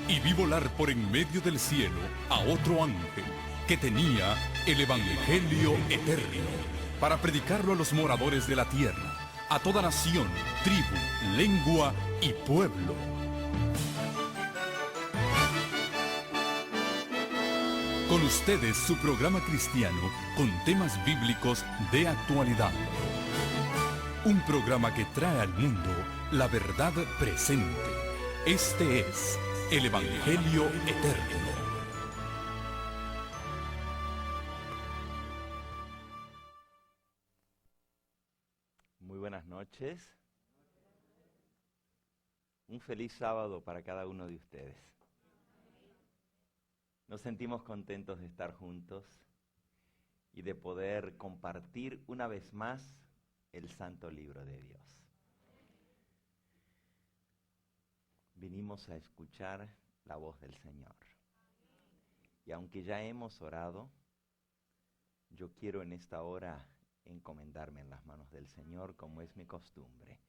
y vi volar por en medio del cielo a otro ángel que tenía el Evangelio eterno para predicarlo a los moradores de la tierra, a toda nación, tribu, lengua y pueblo. Con ustedes su programa cristiano con temas bíblicos de actualidad. Un programa que trae al mundo la verdad presente. Este es el Evangelio eterno. Muy buenas noches. Un feliz sábado para cada uno de ustedes. Nos sentimos contentos de estar juntos y de poder compartir una vez más el Santo Libro de Dios. Vinimos a escuchar la voz del Señor. Y aunque ya hemos orado, yo quiero en esta hora encomendarme en las manos del Señor, como es mi costumbre.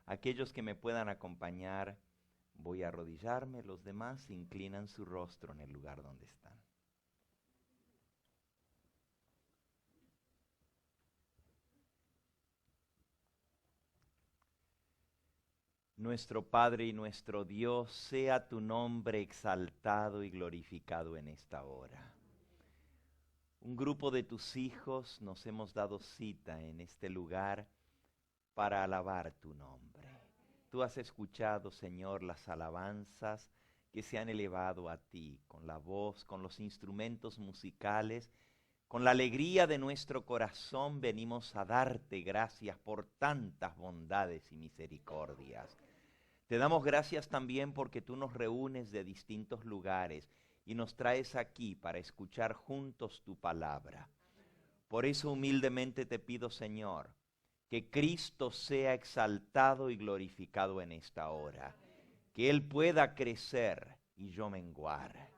Aquellos que me puedan acompañar, voy a arrodillarme, los demás inclinan su rostro en el lugar donde están. Nuestro Padre y nuestro Dios, sea tu nombre exaltado y glorificado en esta hora. Un grupo de tus hijos nos hemos dado cita en este lugar para alabar tu nombre. Tú has escuchado, Señor, las alabanzas que se han elevado a ti, con la voz, con los instrumentos musicales, con la alegría de nuestro corazón venimos a darte gracias por tantas bondades y misericordias. Te damos gracias también porque tú nos reúnes de distintos lugares y nos traes aquí para escuchar juntos tu palabra. Por eso humildemente te pido, Señor, que Cristo sea exaltado y glorificado en esta hora, que Él pueda crecer y yo menguar.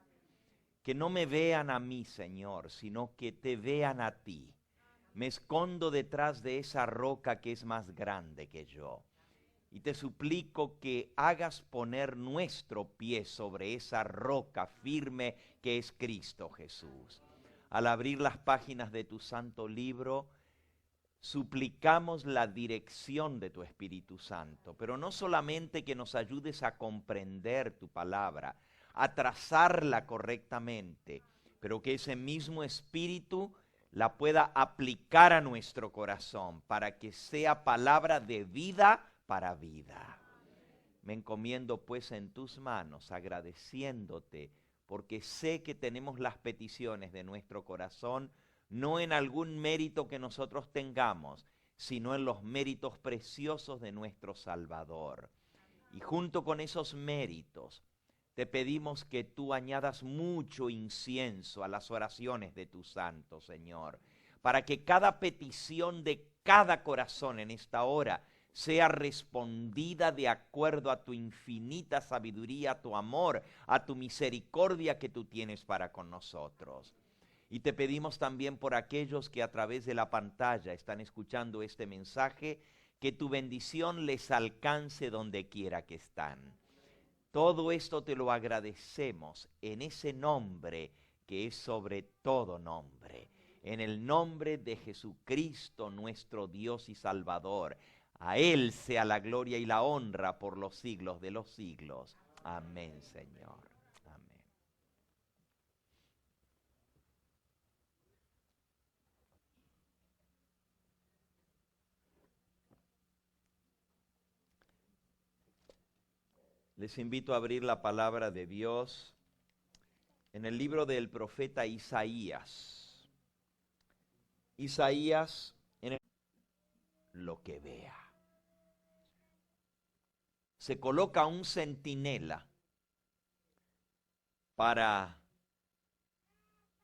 Que no me vean a mí, Señor, sino que te vean a ti. Me escondo detrás de esa roca que es más grande que yo. Y te suplico que hagas poner nuestro pie sobre esa roca firme que es Cristo Jesús. Al abrir las páginas de tu santo libro, suplicamos la dirección de tu Espíritu Santo, pero no solamente que nos ayudes a comprender tu palabra, a trazarla correctamente, pero que ese mismo Espíritu la pueda aplicar a nuestro corazón para que sea palabra de vida para vida. Me encomiendo pues en tus manos, agradeciéndote, porque sé que tenemos las peticiones de nuestro corazón, no en algún mérito que nosotros tengamos, sino en los méritos preciosos de nuestro Salvador. Y junto con esos méritos, te pedimos que tú añadas mucho incienso a las oraciones de tu santo, Señor, para que cada petición de cada corazón en esta hora sea respondida de acuerdo a tu infinita sabiduría, a tu amor, a tu misericordia que tú tienes para con nosotros. Y te pedimos también por aquellos que a través de la pantalla están escuchando este mensaje, que tu bendición les alcance donde quiera que están. Todo esto te lo agradecemos en ese nombre que es sobre todo nombre, en el nombre de Jesucristo, nuestro Dios y Salvador. A Él sea la gloria y la honra por los siglos de los siglos. Amén, Señor. Amén. Les invito a abrir la palabra de Dios en el libro del profeta Isaías. Isaías en el lo que vea. Se coloca un centinela para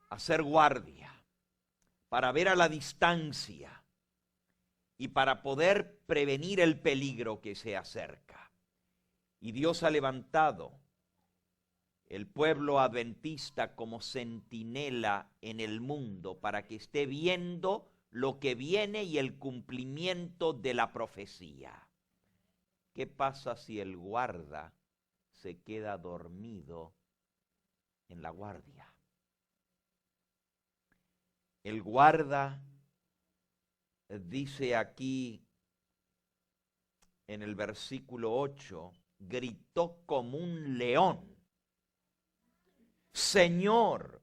hacer guardia, para ver a la distancia y para poder prevenir el peligro que se acerca. Y Dios ha levantado el pueblo adventista como centinela en el mundo para que esté viendo lo que viene y el cumplimiento de la profecía. ¿Qué pasa si el guarda se queda dormido en la guardia. El guarda dice aquí en el versículo 8, gritó como un león: Señor,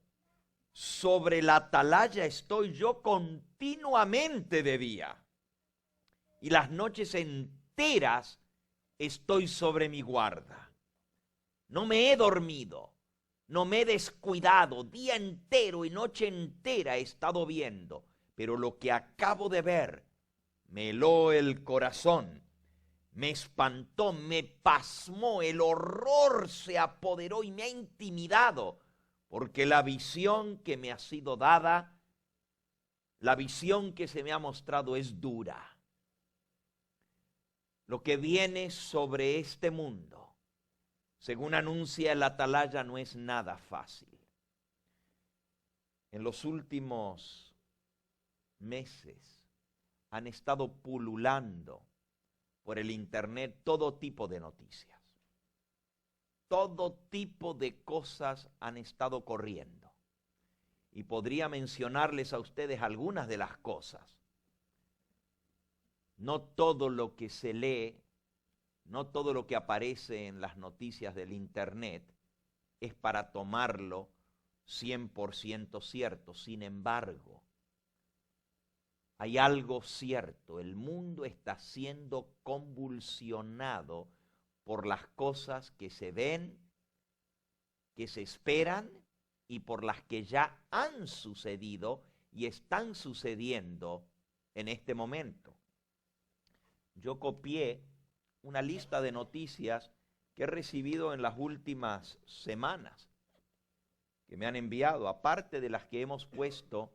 sobre la atalaya estoy yo continuamente de día, y las noches enteras estoy sobre mi guarda. No me he dormido, no me he descuidado, día entero y noche entera he estado viendo, pero lo que acabo de ver me heló el corazón, me espantó, me pasmó, el horror se apoderó y me ha intimidado, porque la visión que me ha sido dada, la visión que se me ha mostrado es dura. Lo que viene sobre este mundo, según anuncia el atalaya, no es nada fácil. En los últimos meses han estado pululando por el internet todo tipo de noticias. Todo tipo de cosas han estado corriendo. Y podría mencionarles a ustedes algunas de las cosas. No todo lo que se lee, no todo lo que aparece en las noticias del internet es para tomarlo 100% cierto. Sin embargo, hay algo cierto: el mundo está siendo convulsionado por las cosas que se ven, que se esperan y por las que ya han sucedido y están sucediendo en este momento. Yo copié una lista de noticias que he recibido en las últimas semanas, que me han enviado, aparte de las que hemos puesto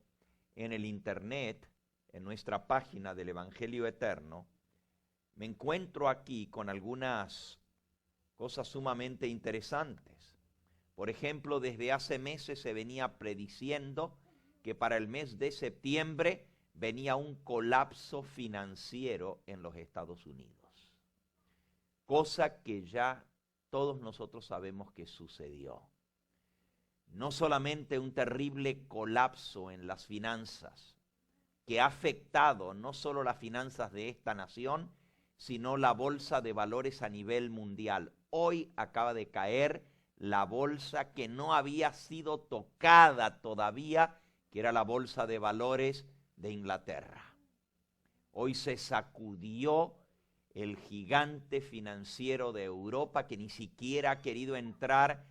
en el internet, en nuestra página del Evangelio Eterno. Me encuentro aquí con algunas cosas sumamente interesantes. Por ejemplo, desde hace meses se venía prediciendo que para el mes de septiembre venía un colapso financiero en los Estados Unidos. Cosa que ya todos nosotros sabemos que sucedió. No solamente un terrible colapso en las finanzas, que ha afectado no solo las finanzas de esta nación, sino la bolsa de valores a nivel mundial. Hoy acaba de caer la bolsa que no había sido tocada todavía, que era la bolsa de valores de Inglaterra. Hoy se sacudió el gigante financiero de Europa, que ni siquiera ha querido entrar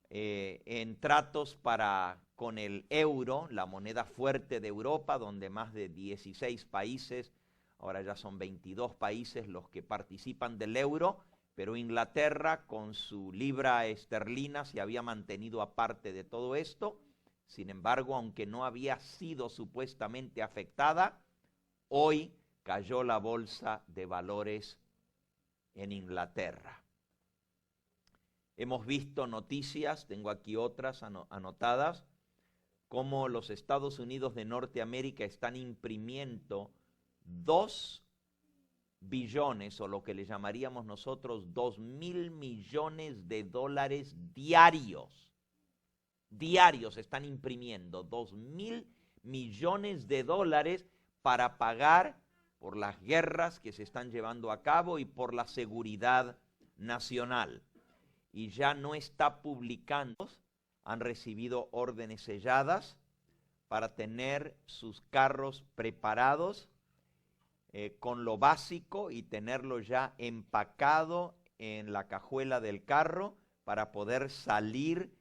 en tratos con el euro, la moneda fuerte de Europa, donde más de 16 países, ahora ya son 22 países los que participan del euro, pero Inglaterra con su libra esterlina se había mantenido aparte de todo esto. Sin embargo, aunque no había sido supuestamente afectada, hoy cayó la bolsa de valores en Inglaterra. Hemos visto noticias, tengo aquí otras anotadas, cómo los Estados Unidos de Norteamérica están imprimiendo 2 billones, o lo que le llamaríamos nosotros 2.000 millones de dólares diarios. Diarios están imprimiendo 2.000 millones de dólares para pagar por las guerras que se están llevando a cabo y por la seguridad nacional. Y ya no está publicando, han recibido órdenes selladas para tener sus carros preparados con lo básico y tenerlo ya empacado en la cajuela del carro para poder salir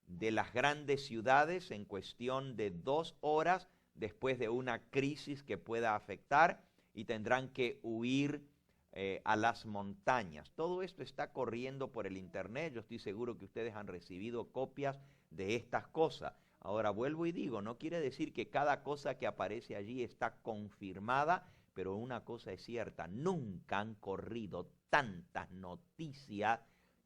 de las grandes ciudades en cuestión de 2 horas después de una crisis que pueda afectar, y tendrán que huir a las montañas. Todo esto está corriendo por el internet. Yo estoy seguro que ustedes han recibido copias de estas cosas. Ahora vuelvo y digo, no quiere decir que cada cosa que aparece allí está confirmada, pero una cosa es cierta: nunca han corrido tantas noticias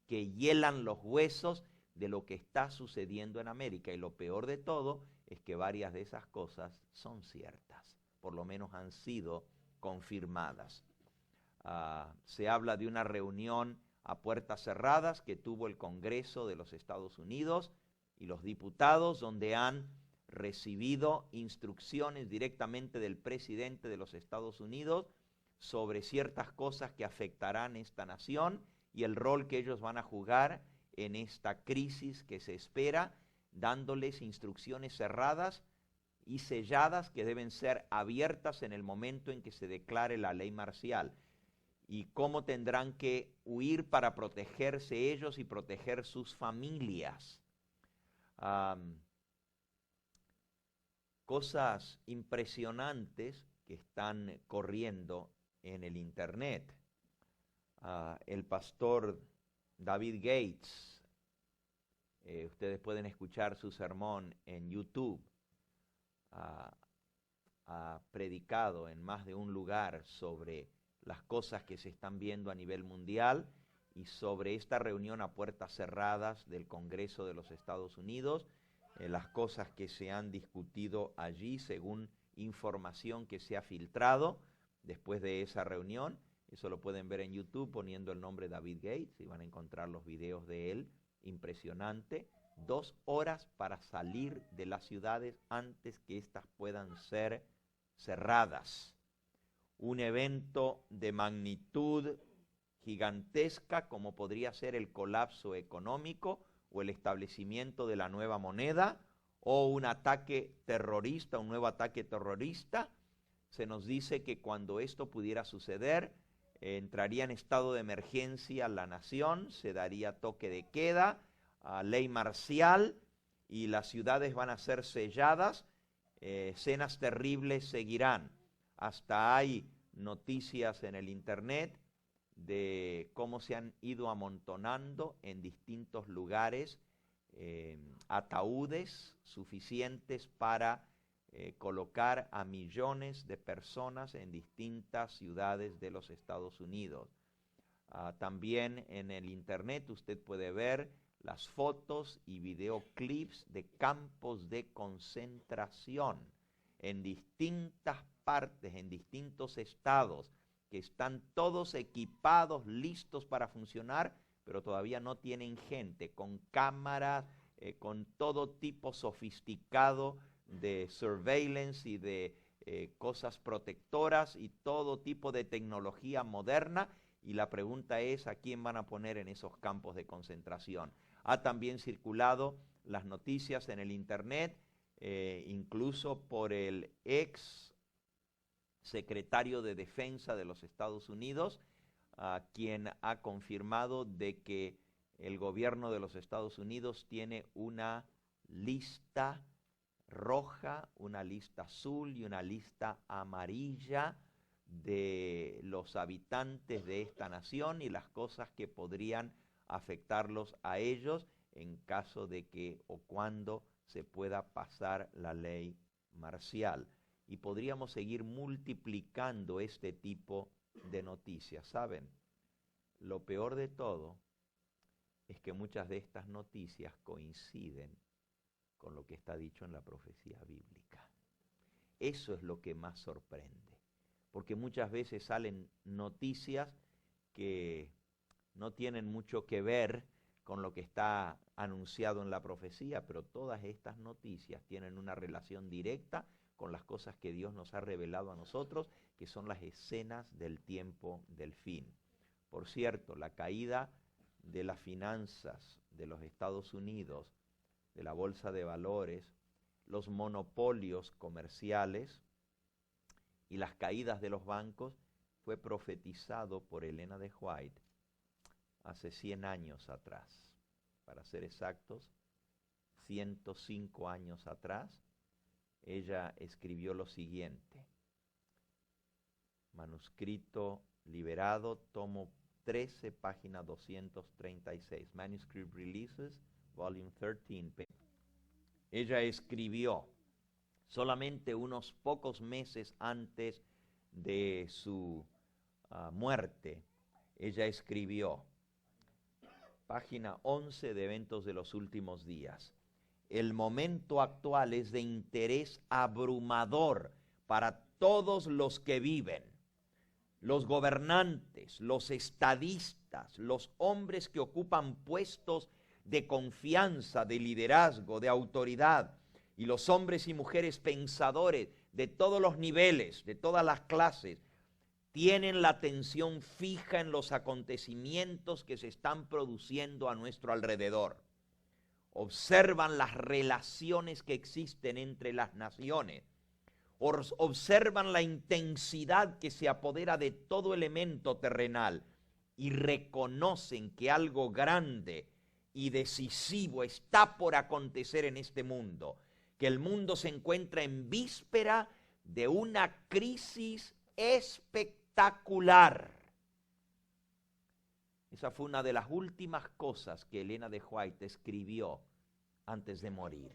que hielan los huesos de lo que está sucediendo en América. Y lo peor de todo es que varias de esas cosas son ciertas, por lo menos han sido confirmadas. Se habla de una reunión a puertas cerradas que tuvo el Congreso de los Estados Unidos y los diputados, donde han recibido instrucciones directamente del presidente de los Estados Unidos sobre ciertas cosas que afectarán esta nación y el rol que ellos van a jugar en esta crisis que se espera, dándoles instrucciones cerradas y selladas que deben ser abiertas en el momento en que se declare la ley marcial, y cómo tendrán que huir para protegerse ellos y proteger sus familias. Cosas impresionantes que están corriendo en el internet. El pastor David Gates, ustedes pueden escuchar su sermón en YouTube, ha predicado en más de un lugar sobre las cosas que se están viendo a nivel mundial y sobre esta reunión a puertas cerradas del Congreso de los Estados Unidos, las cosas que se han discutido allí según información que se ha filtrado después de esa reunión. Eso lo pueden ver en YouTube poniendo el nombre David Gates y van a encontrar los videos de él. Impresionante. 2 horas para salir de las ciudades antes que éstas puedan ser cerradas. Un evento de magnitud gigantesca como podría ser el colapso económico o el establecimiento de la nueva moneda o un ataque terrorista, un nuevo ataque terrorista. Se nos dice que cuando esto pudiera suceder, entraría en estado de emergencia la nación, se daría toque de queda, ley marcial, y las ciudades van a ser selladas. Escenas terribles seguirán. Hasta hay noticias en el internet de cómo se han ido amontonando en distintos lugares ataúdes suficientes para colocar a millones de personas en distintas ciudades de los Estados Unidos. También en el internet usted puede ver las fotos y videoclips de campos de concentración en distintas partes, en distintos estados, que están todos equipados, listos para funcionar, pero todavía no tienen gente, con cámaras, con todo tipo sofisticado de surveillance y de cosas protectoras y todo tipo de tecnología moderna. Y la pregunta es, ¿a quién van a poner en esos campos de concentración? Ha también circulado las noticias en el internet, incluso por el ex secretario de Defensa de los Estados Unidos, quien ha confirmado de que el gobierno de los Estados Unidos tiene una lista roja, una lista azul y una lista amarilla de los habitantes de esta nación y las cosas que podrían afectarlos a ellos en caso de que o cuando se pueda pasar la ley marcial. Y podríamos seguir multiplicando este tipo de noticias. ¿Saben? Lo peor de todo es que muchas de estas noticias coinciden con lo que está dicho en la profecía bíblica. Eso es lo que más sorprende, porque muchas veces salen noticias que no tienen mucho que ver con lo que está anunciado en la profecía, pero todas estas noticias tienen una relación directa con las cosas que Dios nos ha revelado a nosotros, que son las escenas del tiempo del fin. Por cierto, la caída de las finanzas de los Estados Unidos, de la bolsa de valores, los monopolios comerciales y las caídas de los bancos fue profetizado por Elena de White hace 100 años atrás. Para ser exactos, 105 años atrás, ella escribió lo siguiente: manuscrito liberado, tomo 13, página 236, Manuscript Releases, volume 13. Ella escribió, solamente unos pocos meses antes de su muerte, ella escribió, página 11 de Eventos de los Últimos Días: el momento actual es de interés abrumador para todos los que viven, los gobernantes, los estadistas, los hombres que ocupan puestos de confianza, de liderazgo, de autoridad. Y los hombres y mujeres pensadores de todos los niveles, de todas las clases, tienen la atención fija en los acontecimientos que se están produciendo a nuestro alrededor. Observan las relaciones que existen entre las naciones. Observan la intensidad que se apodera de todo elemento terrenal y reconocen que algo grande y decisivo está por acontecer en este mundo, que el mundo se encuentra en víspera de una crisis espectacular. Esa fue una de las últimas cosas que Elena de White escribió antes de morir.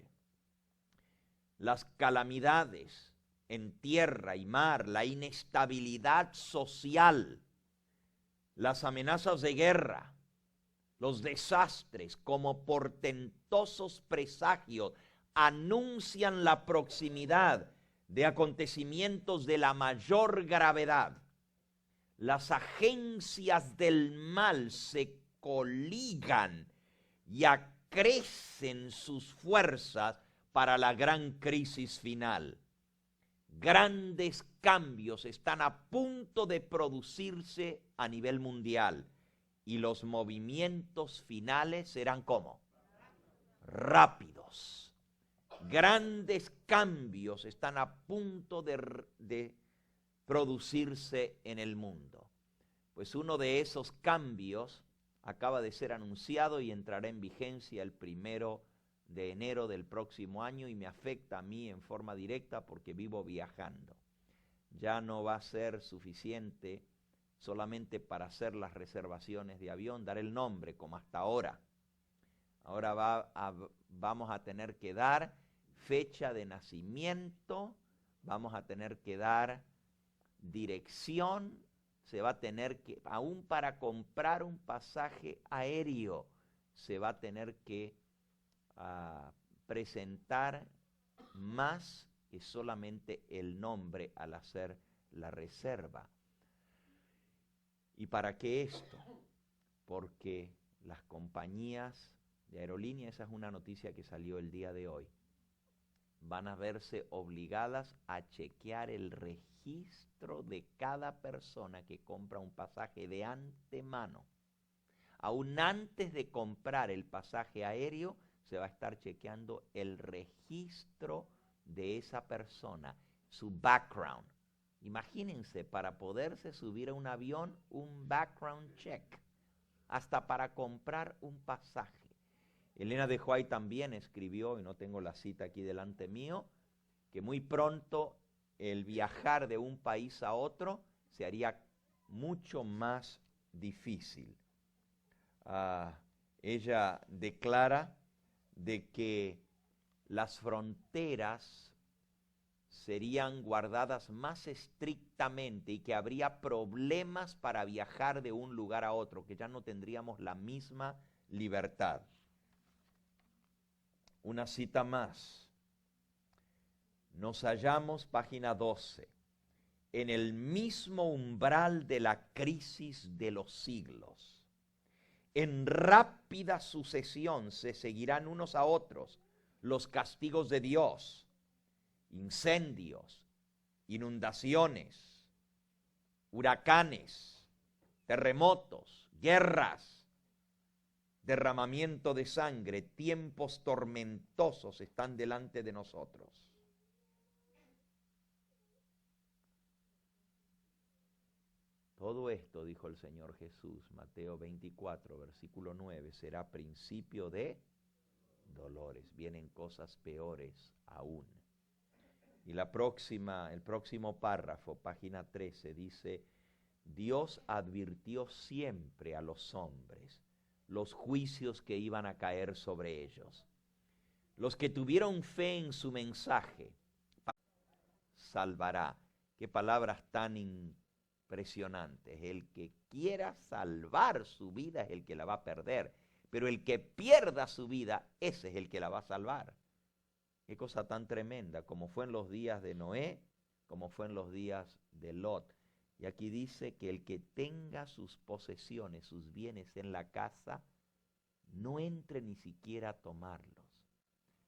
Las calamidades en tierra y mar, la inestabilidad social, las amenazas de guerra, los desastres como portentosos presagios anuncian la proximidad de acontecimientos de la mayor gravedad. Las agencias del mal se coligan y acrecen sus fuerzas para la gran crisis final. Grandes cambios están a punto de producirse a nivel mundial y los movimientos finales serán ¿cómo? Rápidos. Grandes cambios están a punto de producirse en el mundo. Pues uno de esos cambios acaba de ser anunciado y entrará en vigencia el 1 de enero del próximo año y me afecta a mí en forma directa porque vivo viajando. Ya no va a ser suficiente solamente para hacer las reservaciones de avión, dar el nombre como hasta ahora. Ahora vamos a tener que dar fecha de nacimiento, vamos a tener que dar dirección, se va a tener que, aún para comprar un pasaje aéreo, se va a tener que presentar más que solamente el nombre al hacer la reserva. ¿Y para qué esto? Porque las compañías de aerolínea, esa es una noticia que salió el día de hoy, van a verse obligadas a chequear el registro de cada persona que compra un pasaje de antemano. Aún antes de comprar el pasaje aéreo, se va a estar chequeando el registro de esa persona, su background. Imagínense, para poderse subir a un avión, un background check, hasta para comprar un pasaje. Elena de White también escribió, y no tengo la cita aquí delante mío, que muy pronto el viajar de un país a otro se haría mucho más difícil. Ella declara de que las fronteras serían guardadas más estrictamente y que habría problemas para viajar de un lugar a otro, que ya no tendríamos la misma libertad. Una cita más. Nos hallamos, página 12, en el mismo umbral de la crisis de los siglos. En rápida sucesión se seguirán unos a otros los castigos de Dios, incendios, inundaciones, huracanes, terremotos, guerras, derramamiento de sangre, tiempos tormentosos están delante de nosotros. Todo esto, dijo el Señor Jesús, Mateo 24, versículo 9, será principio de dolores. Vienen cosas peores aún. Y el próximo párrafo, página 13, dice, Dios advirtió siempre a los hombres los juicios que iban a caer sobre ellos. Los que tuvieron fe en su mensaje, salvará. Qué palabras tan impresionantes. El que quiera salvar su vida es el que la va a perder, pero el que pierda su vida, ese es el que la va a salvar. Qué cosa tan tremenda, como fue en los días de Noé, como fue en los días de Lot. Y aquí dice que el que tenga sus posesiones, sus bienes en la casa, no entre ni siquiera a tomarlos.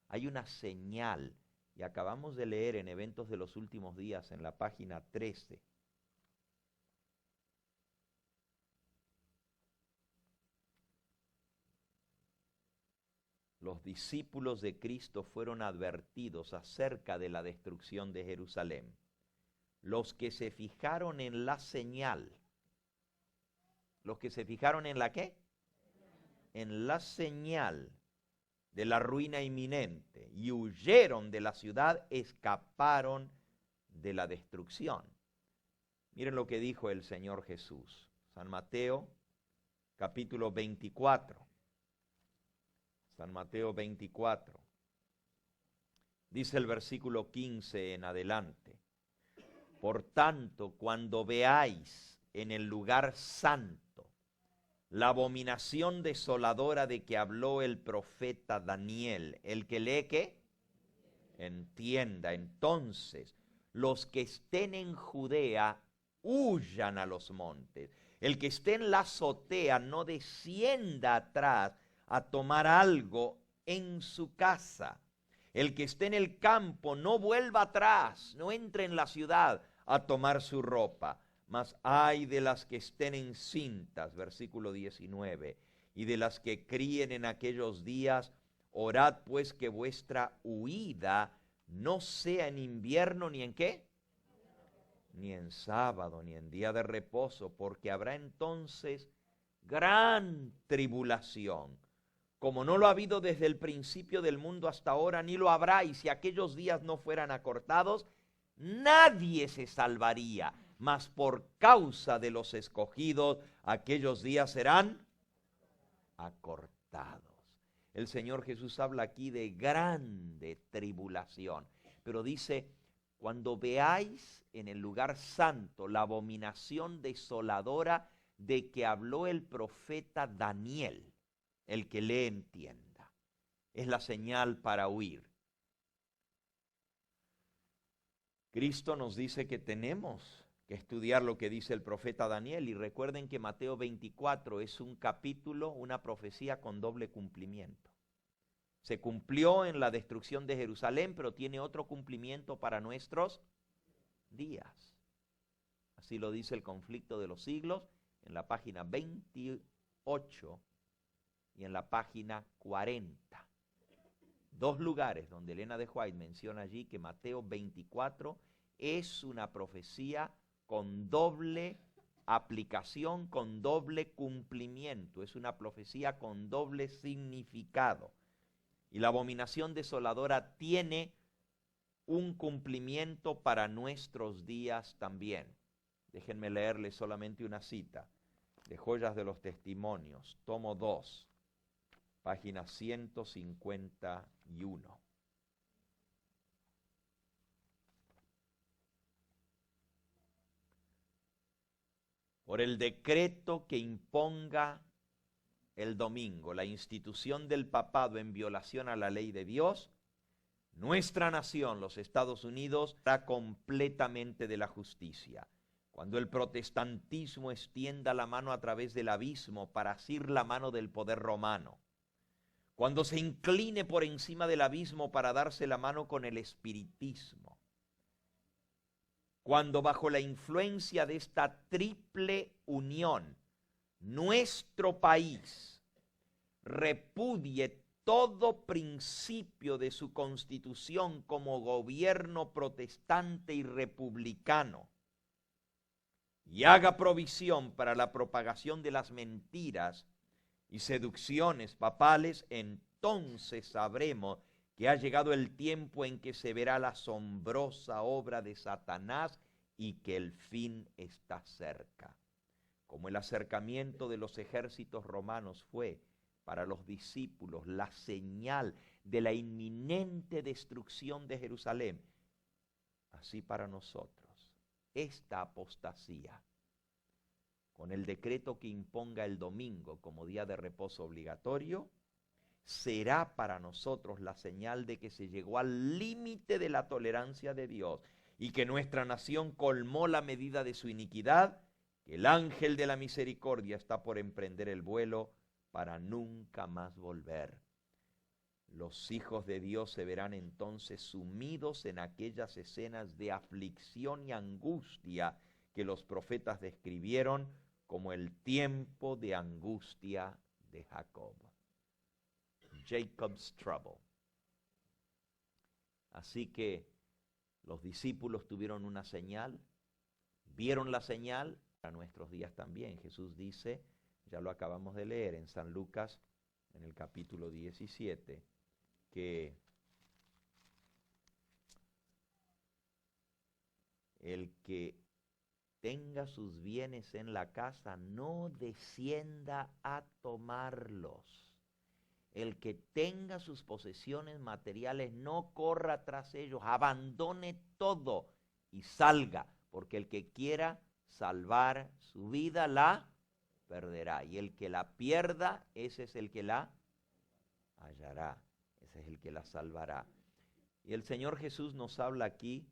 Hay una señal, y acabamos de leer en Eventos de los Últimos Días, en la página 13, los discípulos de Cristo fueron advertidos acerca de la destrucción de Jerusalén. Los que se fijaron en la señal, los que se fijaron en la ¿qué? En la señal de la ruina inminente y huyeron de la ciudad, escaparon de la destrucción. Miren lo que dijo el Señor Jesús. San Mateo, capítulo 24. San Mateo 24. Dice el versículo 15 en adelante. Por tanto, cuando veáis en el lugar santo la abominación desoladora de que habló el profeta Daniel, el que lee ¿qué? Entienda. Entonces, los que estén en Judea, huyan a los montes. El que esté en la azotea, no descienda atrás a tomar algo en su casa. El que esté en el campo, no vuelva atrás, no entre en la ciudad a tomar su ropa. Mas ay de las que estén encintas, versículo 19, y de las que críen en aquellos días, orad pues que vuestra huida no sea en invierno ni en ¿qué? Ni en sábado, ni en día de reposo, porque habrá entonces gran tribulación, como no lo ha habido desde el principio del mundo hasta ahora, ni lo habrá, y si aquellos días no fueran acortados, nadie se salvaría. Mas por causa de los escogidos, aquellos días serán acortados. El Señor Jesús habla aquí de grande tribulación, pero dice, cuando veáis en el lugar santo la abominación desoladora de que habló el profeta Daniel, el que le entienda, es la señal para huir. Cristo nos dice que tenemos que estudiar lo que dice el profeta Daniel, y recuerden que Mateo 24 es un capítulo, una profecía con doble cumplimiento. Se cumplió en la destrucción de Jerusalén, pero tiene otro cumplimiento para nuestros días. Así lo dice el Conflicto de los Siglos en la página 28 y en la página 40. Dos lugares donde Elena de White menciona allí que Mateo 24 es una profecía con doble aplicación, con doble cumplimiento. Es una profecía con doble significado. Y la abominación desoladora tiene un cumplimiento para nuestros días también. Déjenme leerles solamente una cita de Joyas de los Testimonios, tomo 2, página 151. Por el decreto que imponga el domingo, la institución del papado en violación a la ley de Dios, nuestra nación, los Estados Unidos, está completamente de la justicia. Cuando el protestantismo extienda la mano a través del abismo para asir la mano del poder romano, cuando se incline por encima del abismo para darse la mano con el espiritismo, cuando bajo la influencia de esta triple unión, nuestro país repudie todo principio de su constitución como gobierno protestante y republicano y haga provisión para la propagación de las mentiras y seducciones papales, entonces sabremos que ha llegado el tiempo en que se verá la asombrosa obra de Satanás y que el fin está cerca. Como el acercamiento de los ejércitos romanos fue para los discípulos la señal de la inminente destrucción de Jerusalén, así para nosotros, esta apostasía, con el decreto que imponga el domingo como día de reposo obligatorio, será para nosotros la señal de que se llegó al límite de la tolerancia de Dios y que nuestra nación colmó la medida de su iniquidad, que el ángel de la misericordia está por emprender el vuelo para nunca más volver. Los hijos de Dios se verán entonces sumidos en aquellas escenas de aflicción y angustia que los profetas describieron como el tiempo de angustia de Jacob. Jacob's trouble. Así que los discípulos tuvieron una señal, vieron la señal, para nuestros días también. Jesús dice, ya lo acabamos de leer en San Lucas, en el capítulo 17, que el que tenga sus bienes en la casa no descienda a tomarlos. El que tenga sus posesiones materiales no corra tras ellos, abandone todo y salga, porque el que quiera salvar su vida la perderá, y el que la pierda, ese es el que la hallará, ese es el que la salvará. Y el Señor Jesús nos habla aquí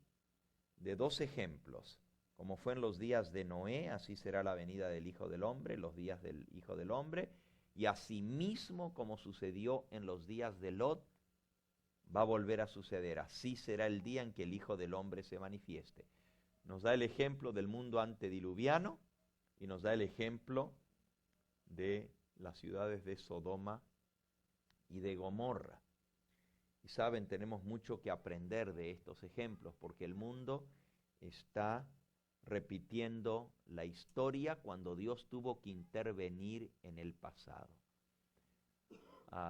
de dos ejemplos. Como fue en los días de Noé, así será la venida del Hijo del Hombre, los días del Hijo del Hombre, y asimismo como sucedió en los días de Lot, va a volver a suceder. Así será el día en que el Hijo del Hombre se manifieste. Nos da el ejemplo del mundo antediluviano y nos da el ejemplo de las ciudades de Sodoma y de Gomorra. Y saben, tenemos mucho que aprender de estos ejemplos, porque el mundo está repitiendo la historia cuando Dios tuvo que intervenir en el pasado.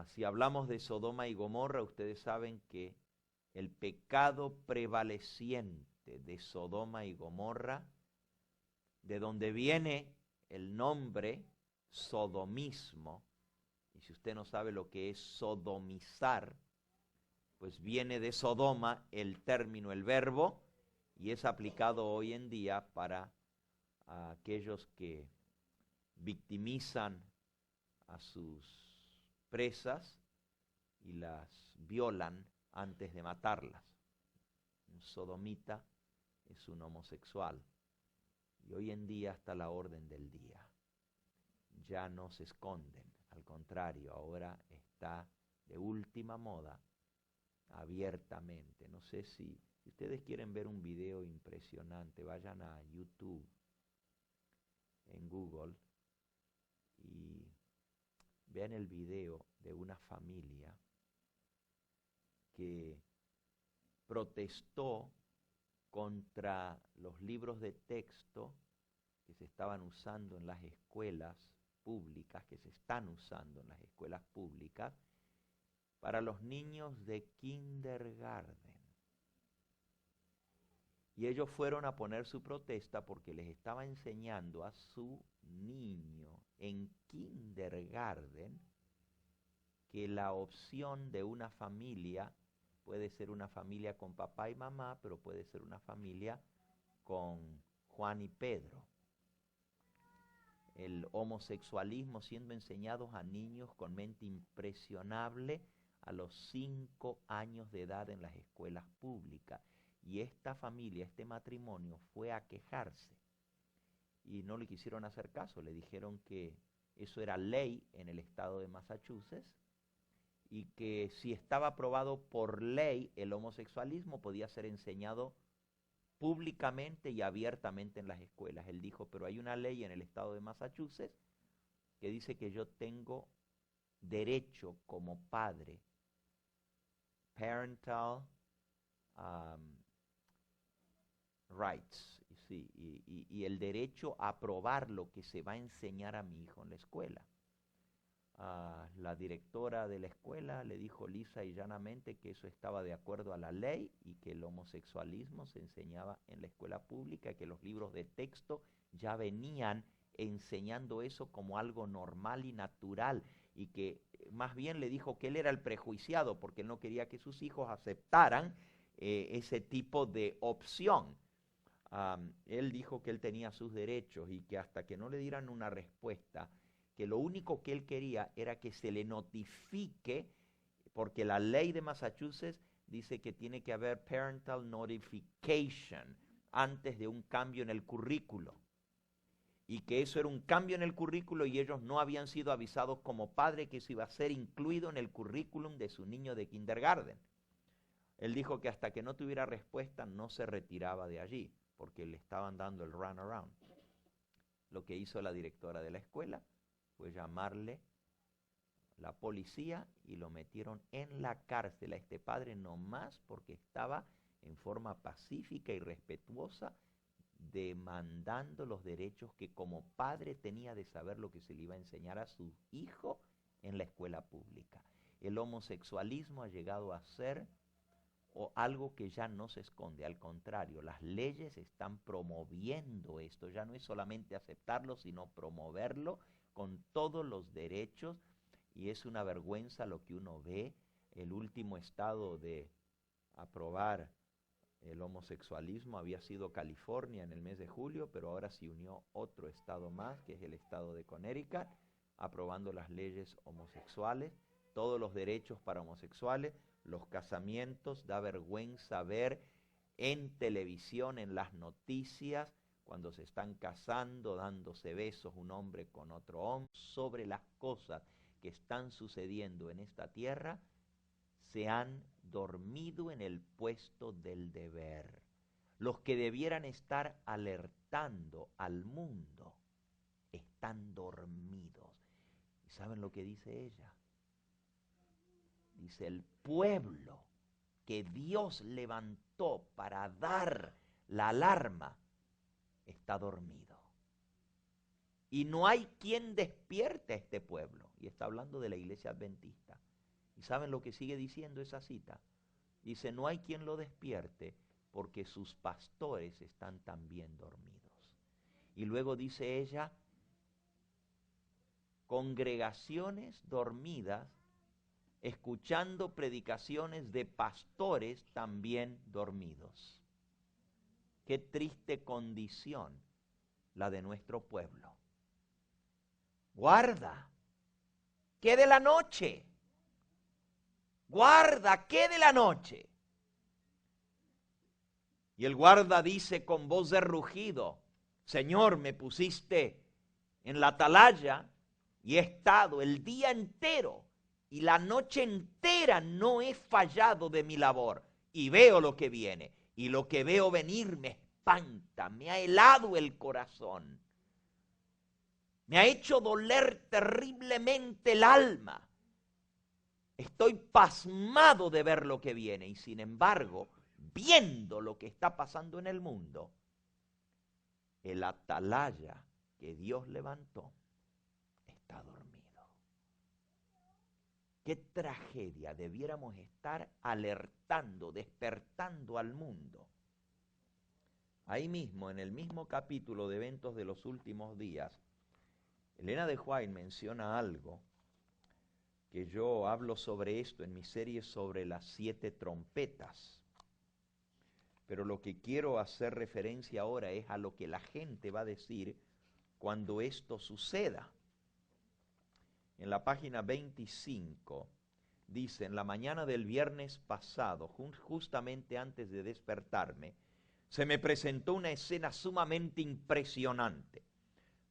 Si hablamos de Sodoma y Gomorra, ustedes saben que el pecado prevaleciente de Sodoma y Gomorra, de donde viene el nombre sodomismo, y si usted no sabe lo que es sodomizar, pues viene de Sodoma el término, el verbo, y es aplicado hoy en día para aquellos que victimizan a sus presas y las violan antes de matarlas. Un sodomita es un homosexual, y hoy en día está la orden del día. Ya no se esconden, al contrario, ahora está de última moda, abiertamente. No sé si ustedes quieren ver un video impresionante, vayan a YouTube, en Google, y vean el video de una familia que protestó contra los libros de texto que se estaban usando en las escuelas públicas, que se están usando en las escuelas públicas, para los niños de kindergarten. Y ellos fueron a poner su protesta porque les estaba enseñando a su niño en kindergarten que la opción de una familia puede ser una familia con papá y mamá, pero puede ser una familia con Juan y Pedro. El homosexualismo siendo enseñados a niños con mente impresionable a los 5 años de edad en las escuelas públicas. Y esta familia, este matrimonio, fue a quejarse y no le quisieron hacer caso. Le dijeron que eso era ley en el estado de Massachusetts y que si estaba aprobado por ley el homosexualismo podía ser enseñado públicamente y abiertamente en las escuelas. Él dijo, pero hay una ley en el estado de Massachusetts que dice que yo tengo derecho como padre, parental rights, sí, y el derecho a aprobar lo que se va a enseñar a mi hijo en la escuela. La directora de la escuela le dijo lisa y llanamente que eso estaba de acuerdo a la ley y que el homosexualismo se enseñaba en la escuela pública, que los libros de texto ya venían enseñando eso como algo normal y natural, y que más bien le dijo que él era el prejuiciado porque él no quería que sus hijos aceptaran ese tipo de opción. Él dijo que él tenía sus derechos y que hasta que no le dieran una respuesta, que lo único que él quería era que se le notifique, porque la ley de Massachusetts dice que tiene que haber parental notification antes de un cambio en el currículo. y que eso era un cambio en el currículo y ellos no habían sido avisados como padre que eso iba a ser incluido en el currículum de su niño de kindergarten. Él dijo que hasta que no tuviera respuesta no se retiraba de allí, porque le estaban dando el runaround. Lo que hizo la directora de la escuela fue llamarle la policía y lo metieron en la cárcel a este padre nomás porque estaba en forma pacífica y respetuosa demandando los derechos que como padre tenía de saber lo que se le iba a enseñar a su hijo en la escuela pública. El homosexualismo ha llegado a ser algo que ya no se esconde, al contrario, las leyes están promoviendo esto, ya no es solamente aceptarlo, sino promoverlo con todos los derechos, y es una vergüenza lo que uno ve. El último estado de aprobar el homosexualismo había sido California en el mes de julio, pero ahora se unió otro estado más, que es el estado de Connecticut, aprobando las leyes homosexuales, todos los derechos para homosexuales, los casamientos. Da vergüenza ver en televisión, en las noticias, cuando se están casando, dándose besos un hombre con otro hombre. Sobre las cosas que están sucediendo en esta tierra, se han dormido en el puesto del deber. Los que debieran estar alertando al mundo están dormidos. ¿Y saben lo que dice ella? Dice, el pueblo que Dios levantó para dar la alarma está dormido. Y no hay quien despierte a este pueblo. Y está hablando de la iglesia adventista. ¿Y saben lo que sigue diciendo esa cita? Dice, no hay quien lo despierte porque sus pastores están también dormidos. Y luego dice ella, congregaciones dormidas, escuchando predicaciones de pastores también dormidos. Qué triste condición la de nuestro pueblo. Guarda, ¿qué de la noche? Guarda, ¿qué de la noche? Y el guarda dice con voz de rugido, Señor, me pusiste en la atalaya y he estado el día entero y la noche entera no he fallado de mi labor. Y veo lo que viene, y lo que veo venir me espanta, me ha helado el corazón. Me ha hecho doler terriblemente el alma. Estoy pasmado de ver lo que viene y sin embargo, viendo lo que está pasando en el mundo, el atalaya que Dios levantó está dormido. Qué tragedia, debiéramos estar alertando, despertando al mundo. Ahí mismo, en el mismo capítulo de Eventos de los Últimos Días, Elena de White menciona algo que yo hablo sobre esto en mi serie sobre las 7 trompetas. Pero lo que quiero hacer referencia ahora es a lo que la gente va a decir cuando esto suceda. En la página 25 dice, en la mañana del viernes pasado, justamente antes de despertarme, se me presentó una escena sumamente impresionante.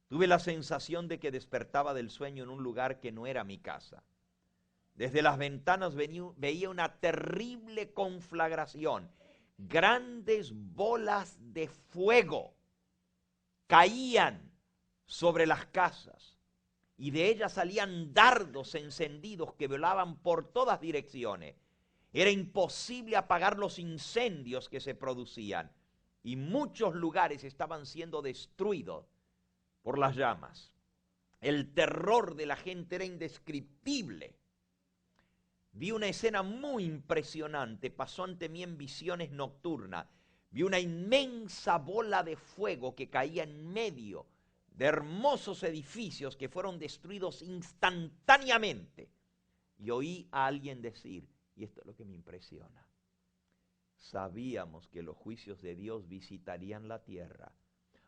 Tuve la sensación de que despertaba del sueño en un lugar que no era mi casa. Desde las ventanas veía una terrible conflagración. Grandes bolas de fuego caían sobre las casas y de ellas salían dardos encendidos que volaban por todas direcciones. Era imposible apagar los incendios que se producían y muchos lugares estaban siendo destruidos por las llamas. El terror de la gente era indescriptible. Vi una escena muy impresionante, pasó ante mí en visiones nocturnas. Vi una inmensa bola de fuego que caía en medio de hermosos edificios que fueron destruidos instantáneamente. Y oí a alguien decir, y esto es lo que me impresiona, sabíamos que los juicios de Dios visitarían la tierra,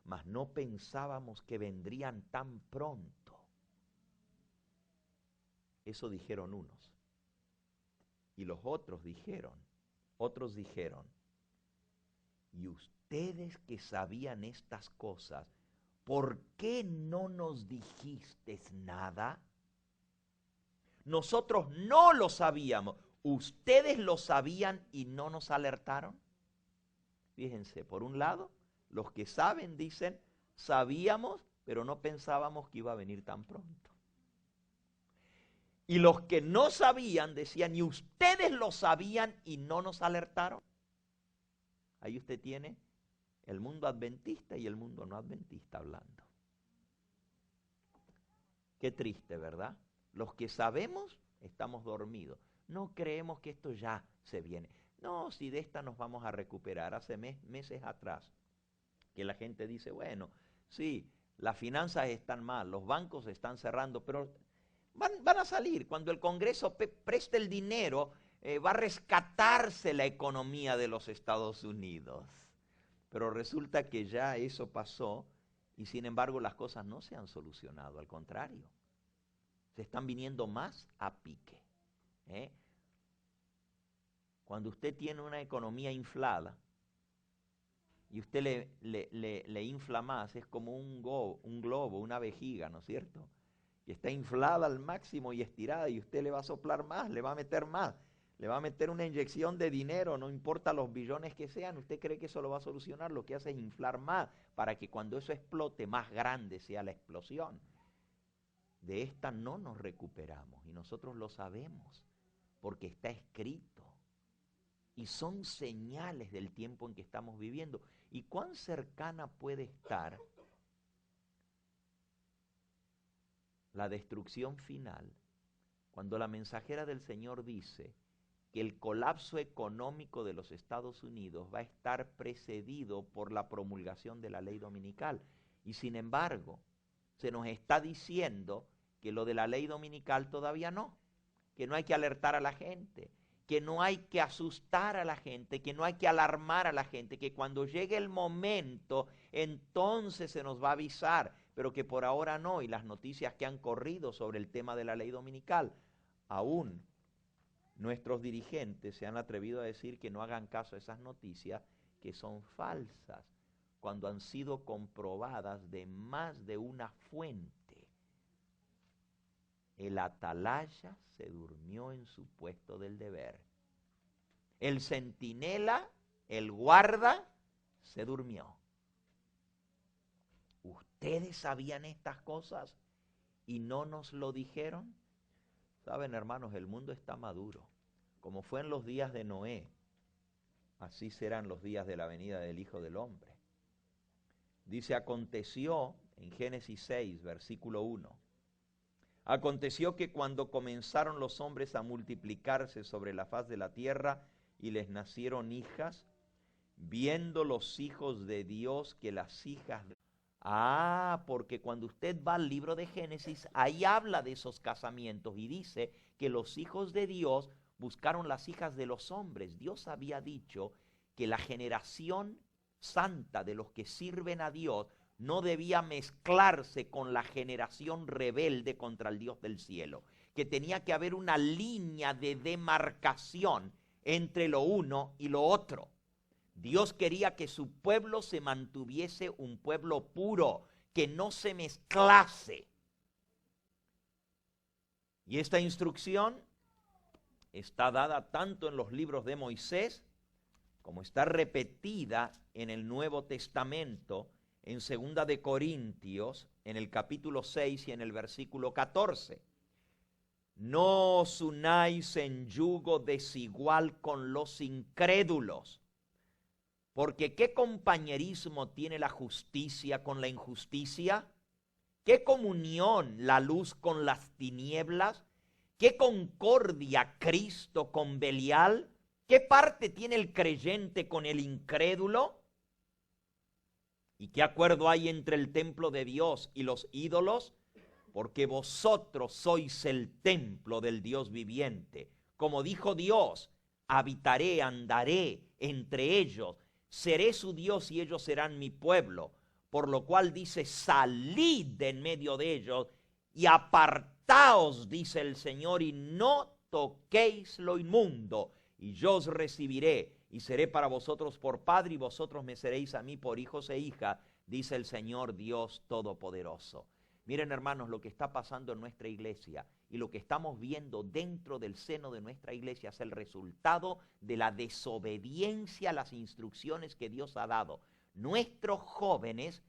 mas no pensábamos que vendrían tan pronto. Eso dijeron unos. Y los otros dijeron, y ustedes que sabían estas cosas, ¿por qué no nos dijiste nada? Nosotros no lo sabíamos. ¿Ustedes lo sabían y no nos alertaron? Fíjense, por un lado, los que saben dicen, sabíamos, pero no pensábamos que iba a venir tan pronto. Y los que no sabían decían, ¿y ustedes lo sabían y no nos alertaron? Ahí usted tiene el mundo adventista y el mundo no adventista hablando. Qué triste, ¿verdad? Los que sabemos estamos dormidos. No creemos que esto ya se viene. No, si de esta nos vamos a recuperar. Hace meses atrás que la gente dice, bueno, sí, las finanzas están mal, los bancos están cerrando, pero van a salir. Cuando el Congreso preste el dinero, va a rescatarse la economía de los Estados Unidos. Pero resulta que ya eso pasó y sin embargo las cosas no se han solucionado, al contrario. Se están viniendo más a pique. Cuando usted tiene una economía inflada y usted le infla más, es como un globo, una vejiga, ¿no es cierto? Que está inflada al máximo y estirada y usted le va a soplar más, le va a meter más, le va a meter una inyección de dinero, no importa los billones que sean, usted cree que eso lo va a solucionar, lo que hace es inflar más para que cuando eso explote, más grande sea la explosión. De esta no nos recuperamos y nosotros lo sabemos porque está escrito y son señales del tiempo en que estamos viviendo. ¿Y cuán cercana puede estar la destrucción final cuando la mensajera del Señor dice que el colapso económico de los Estados Unidos va a estar precedido por la promulgación de la ley dominical? Y sin embargo, se nos está diciendo que lo de la ley dominical todavía no, que no hay que alertar a la gente, que no hay que asustar a la gente, que no hay que alarmar a la gente, que cuando llegue el momento, entonces se nos va a avisar, pero que por ahora no. Y las noticias que han corrido sobre el tema de la ley dominical, aún nuestros dirigentes se han atrevido a decir que no hagan caso a esas noticias, que son falsas, cuando han sido comprobadas de más de una fuente. El atalaya se durmió en su puesto del deber. El centinela, el guarda, se durmió. ¿Ustedes sabían estas cosas y no nos lo dijeron? Saben, hermanos, el mundo está maduro. Como fue en los días de Noé, así serán los días de la venida del Hijo del Hombre. Dice, aconteció en Génesis 6, versículo 1. Aconteció que cuando comenzaron los hombres a multiplicarse sobre la faz de la tierra y les nacieron hijas, viendo los hijos de Dios que las hijas... porque cuando usted va al libro de Génesis, ahí habla de esos casamientos y dice que los hijos de Dios buscaron las hijas de los hombres. Dios había dicho que la generación santa de los que sirven a Dios no debía mezclarse con la generación rebelde contra el Dios del cielo, que tenía que haber una línea de demarcación entre lo uno y lo otro. Dios quería que su pueblo se mantuviese un pueblo puro, que no se mezclase. Y esta instrucción está dada tanto en los libros de Moisés, como está repetida en el Nuevo Testamento, en 2 de Corintios, en el capítulo 6 y en el versículo 14. No os unáis en yugo desigual con los incrédulos, porque ¿qué compañerismo tiene la justicia con la injusticia? ¿Qué comunión la luz con las tinieblas? ¿Qué concordia Cristo con Belial? ¿Qué parte tiene el creyente con el incrédulo? ¿Y qué acuerdo hay entre el templo de Dios y los ídolos? Porque vosotros sois el templo del Dios viviente. Como dijo Dios, habitaré, andaré entre ellos, seré su Dios y ellos serán mi pueblo. Por lo cual dice, salid de en medio de ellos y apartaos, dice el Señor, y no toquéis lo inmundo, y yo os recibiré, y seré para vosotros por padre, y vosotros me seréis a mí por hijos e hijas, dice el Señor Dios Todopoderoso. Miren, hermanos, lo que está pasando en nuestra iglesia y lo que estamos viendo dentro del seno de nuestra iglesia es el resultado de la desobediencia a las instrucciones que Dios ha dado. Nuestros jóvenes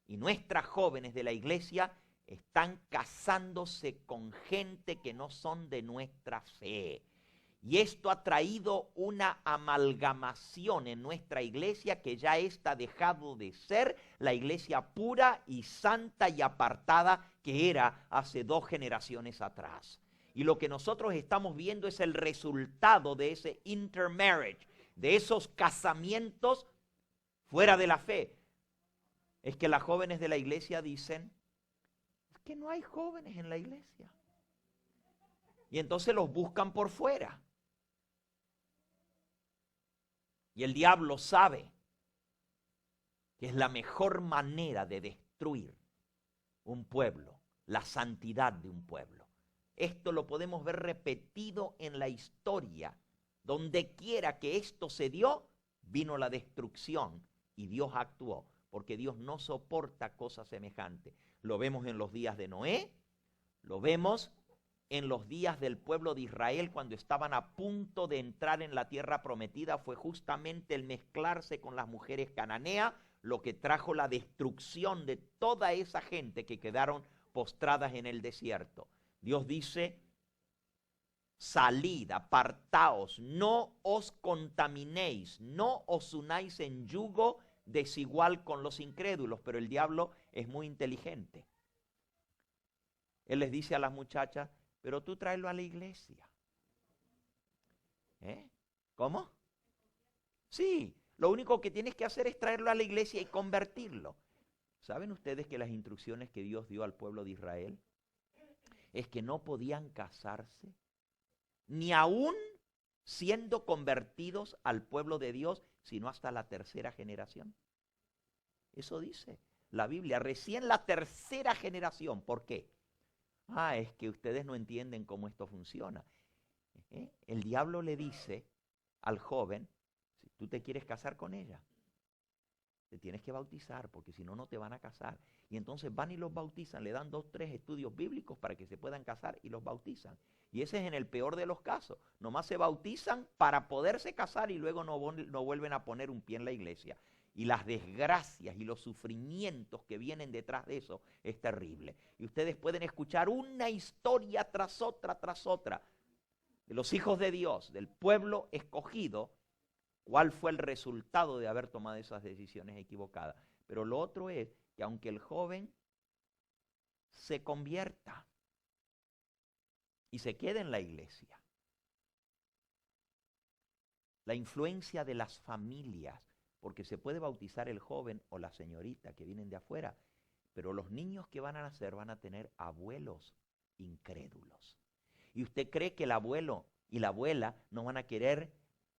y nuestras jóvenes de la iglesia están casándose con gente que no son de nuestra fe. Y esto ha traído una amalgamación en nuestra iglesia que ya está dejado de ser la iglesia pura y santa y apartada que era hace 2 generaciones atrás. Y lo que nosotros estamos viendo es el resultado de ese intermarriage, de esos casamientos fuera de la fe. Es que las jóvenes de la iglesia dicen, es que no hay jóvenes en la iglesia. Y entonces los buscan por fuera. Y el diablo sabe que es la mejor manera de destruir un pueblo, la santidad de un pueblo. Esto lo podemos ver repetido en la historia. Donde quiera que esto se dio, vino la destrucción y Dios actuó, porque Dios no soporta cosas semejantes. Lo vemos en los días de Noé, lo vemos en los días del pueblo de Israel cuando estaban a punto de entrar en la tierra prometida. Fue justamente el mezclarse con las mujeres cananeas lo que trajo la destrucción de toda esa gente que quedaron postradas en el desierto. Dios dice, salid, apartaos, no os contaminéis, no os unáis en yugo desigual con los incrédulos. Pero el diablo es muy inteligente. Él les dice a las muchachas, pero tú tráelo a la iglesia. ¿Cómo? Sí, lo único que tienes que hacer es traerlo a la iglesia y convertirlo. ¿Saben ustedes que las instrucciones que Dios dio al pueblo de Israel es que no podían casarse, ni aún siendo convertidos al pueblo de Dios, sino hasta la 3ª generación? Eso dice la Biblia, recién la 3ª generación. ¿Por qué? Es que ustedes no entienden cómo esto funciona. El diablo le dice al joven, si tú te quieres casar con ella, te tienes que bautizar, porque si no, no te van a casar. Y entonces van y los bautizan, le dan 2, 3 estudios bíblicos para que se puedan casar y los bautizan. Y ese es en el peor de los casos. Nomás se bautizan para poderse casar y luego no vuelven a poner un pie en la iglesia. Y las desgracias y los sufrimientos que vienen detrás de eso es terrible. Y ustedes pueden escuchar una historia tras otra, de los hijos de Dios, del pueblo escogido, cuál fue el resultado de haber tomado esas decisiones equivocadas. Pero lo otro es que aunque el joven se convierta y se quede en la iglesia, la influencia de las familias, porque se puede bautizar el joven o la señorita que vienen de afuera, pero los niños que van a nacer van a tener abuelos incrédulos. ¿Y usted cree que el abuelo y la abuela no van a querer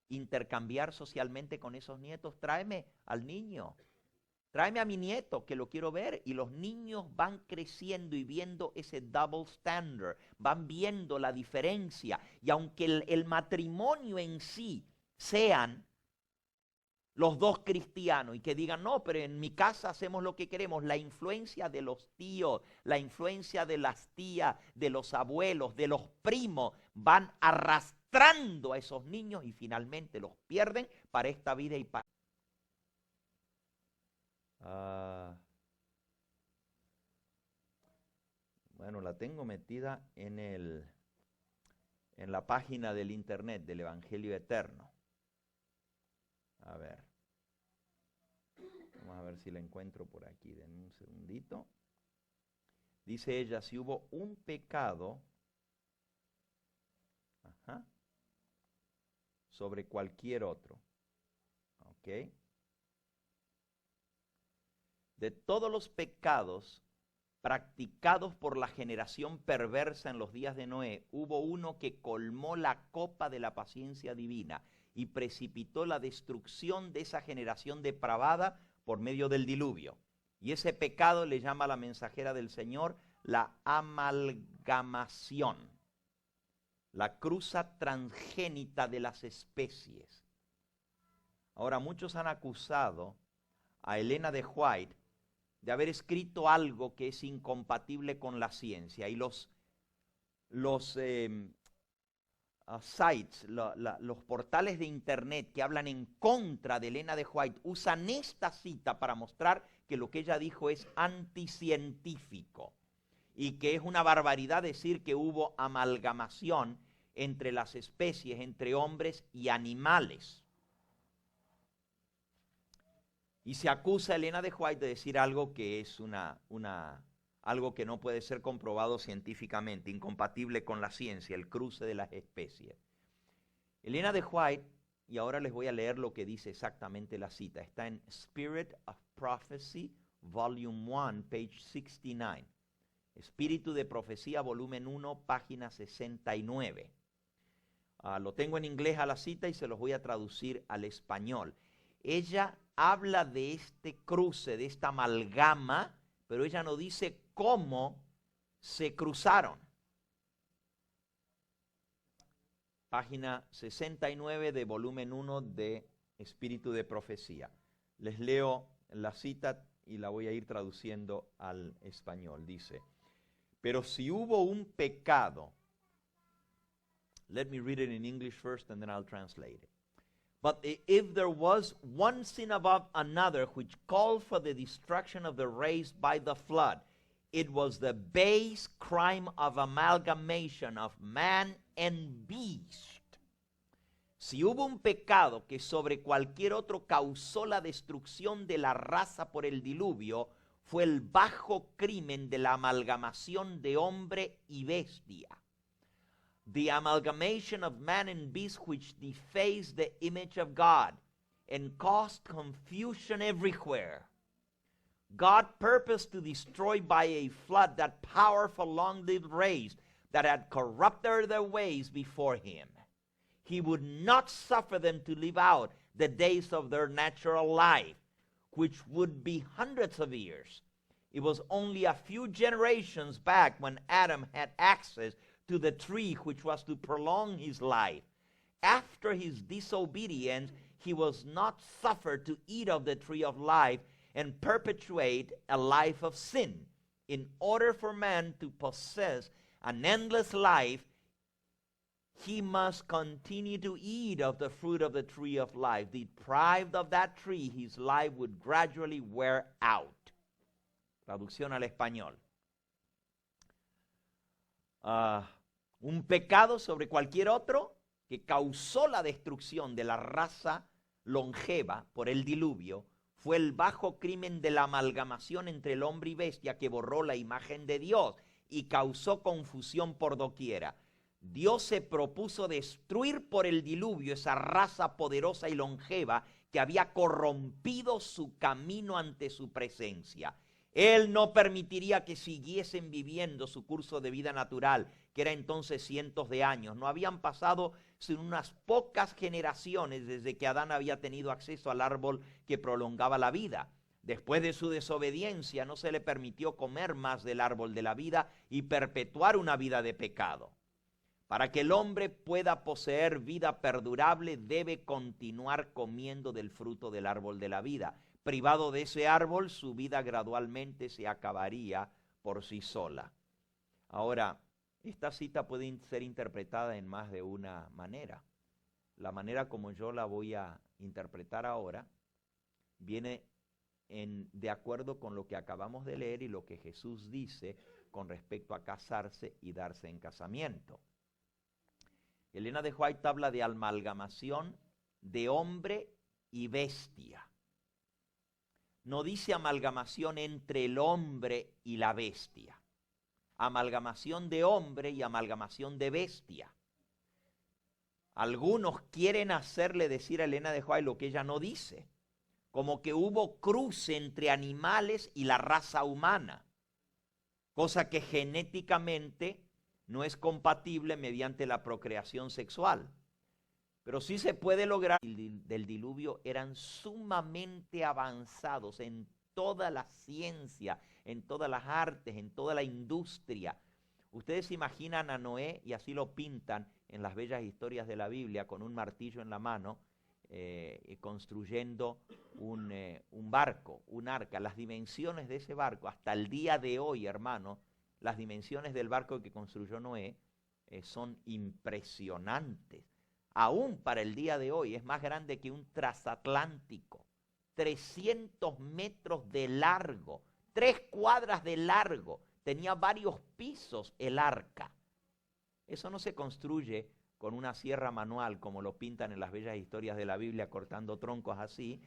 intercambiar socialmente con esos nietos? Tráeme al niño, tráeme a mi nieto que lo quiero ver. Y los niños van creciendo y viendo ese double standard, van viendo la diferencia. Y aunque el matrimonio en sí sean los 2 cristianos y que digan, no, pero en mi casa hacemos lo que queremos, la influencia de los tíos, la influencia de las tías, de los abuelos, de los primos, van arrastrando a esos niños y finalmente los pierden para esta vida y para... Bueno, la tengo metida en la página del internet del Evangelio Eterno. A ver, vamos a ver si la encuentro por aquí, denme un segundito. Dice ella, si hubo un pecado sobre cualquier otro, ¿ok? De todos los pecados practicados por la generación perversa en los días de Noé, hubo uno que colmó la copa de la paciencia divina y precipitó la destrucción de esa generación depravada por medio del diluvio. Y ese pecado le llama a la mensajera del Señor la amalgamación, la cruza transgénita de las especies. Ahora, muchos han acusado a Elena de White de haber escrito algo que es incompatible con la ciencia. Y los sites, los portales de internet que hablan en contra de Elena de White usan esta cita para mostrar que lo que ella dijo es anticientífico y que es una barbaridad decir que hubo amalgamación entre las especies, entre hombres y animales. Y se acusa a Elena de White de decir algo que es algo que no puede ser comprobado científicamente, incompatible con la ciencia, el cruce de las especies. Elena de White, y ahora les voy a leer lo que dice exactamente la cita, está en Spirit of Prophecy, Volume 1, page 69. Espíritu de Profecía, volumen 1, página 69. Lo tengo en inglés a la cita y se los voy a traducir al español. Ella habla de este cruce, de esta amalgama, pero ella no dice cómo se cruzaron. Página 69 de volumen 1 de Espíritu de Profecía. Les leo la cita y la voy a ir traduciendo al español. Dice, pero si hubo un pecado, let me read it in English first and then I'll translate it. But if there was one sin above another which called for the destruction of the race by the flood, it was the base crime of amalgamation of man and beast. Si hubo un pecado que sobre cualquier otro causó la destrucción de la raza por el diluvio, fue el bajo crimen de la amalgamación de hombre y bestia. The amalgamation of man and beast which defaced the image of God and caused confusion everywhere. God purposed to destroy by a flood that powerful long-lived race that had corrupted their ways before him. He would not suffer them to live out the days of their natural life, which would be hundreds of years. It was only a few generations back when Adam had access to the tree which was to prolong his life. After his disobedience, he was not suffered to eat of the tree of life and perpetuate a life of sin. In order for man to possess an endless life, he must continue to eat of the fruit of the tree of life. Deprived of that tree, his life would gradually wear out. Traducción al español. Un pecado sobre cualquier otro que causó la destrucción de la raza longeva por el diluvio fue el bajo crimen de la amalgamación entre el hombre y bestia que borró la imagen de Dios y causó confusión por doquiera. Dios se propuso destruir por el diluvio esa raza poderosa y longeva que había corrompido su camino ante su presencia. Él no permitiría que siguiesen viviendo su curso de vida natural, que era entonces cientos de años. No habían pasado sino unas pocas generaciones desde que Adán había tenido acceso al árbol que prolongaba la vida. Después de su desobediencia no se le permitió comer más del árbol de la vida y perpetuar una vida de pecado. Para que el hombre pueda poseer vida perdurable, debe continuar comiendo del fruto del árbol de la vida. Privado de ese árbol, su vida gradualmente se acabaría por sí sola. Ahora, esta cita puede ser interpretada en más de una manera. La manera como yo la voy a interpretar ahora viene de acuerdo con lo que acabamos de leer y lo que Jesús dice con respecto a casarse y darse en casamiento. Elena de White habla de amalgamación de hombre y bestia. No dice amalgamación entre el hombre y la bestia. Amalgamación de hombre y amalgamación de bestia. Algunos quieren hacerle decir a Elena de White lo que ella no dice, como que hubo cruce entre animales y la raza humana, cosa que genéticamente no es compatible mediante la procreación sexual. Pero sí se puede lograr. Del diluvio eran sumamente avanzados en toda la ciencia, en todas las artes, en toda la industria. Ustedes se imaginan a Noé, y así lo pintan en las bellas historias de la Biblia, con un martillo en la mano, construyendo un barco, un arca. Las dimensiones de ese barco, hasta el día de hoy, hermano, las dimensiones del barco que construyó Noé son impresionantes. Aún para el día de hoy es más grande que un transatlántico. 300 metros de largo, 3 cuadras de largo. Tenía varios pisos el arca. Eso no se construye con una sierra manual, como lo pintan en las bellas historias de la Biblia, cortando troncos así,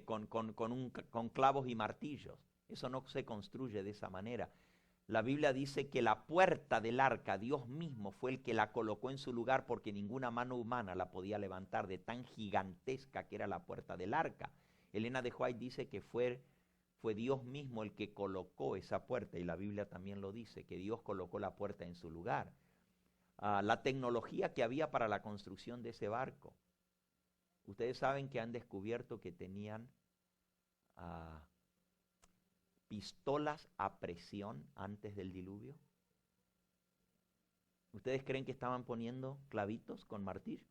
con clavos y martillos. Eso no se construye de esa manera. La Biblia dice que la puerta del arca, Dios mismo fue el que la colocó en su lugar, porque ninguna mano humana la podía levantar, de tan gigantesca que era la puerta del arca. Elena de White dice que fue Dios mismo el que colocó esa puerta, y la Biblia también lo dice, que Dios colocó la puerta en su lugar. La tecnología que había para la construcción de ese barco. Ustedes saben que han descubierto que tenían pistolas a presión antes del diluvio. ¿Ustedes creen que estaban poniendo clavitos con martillo?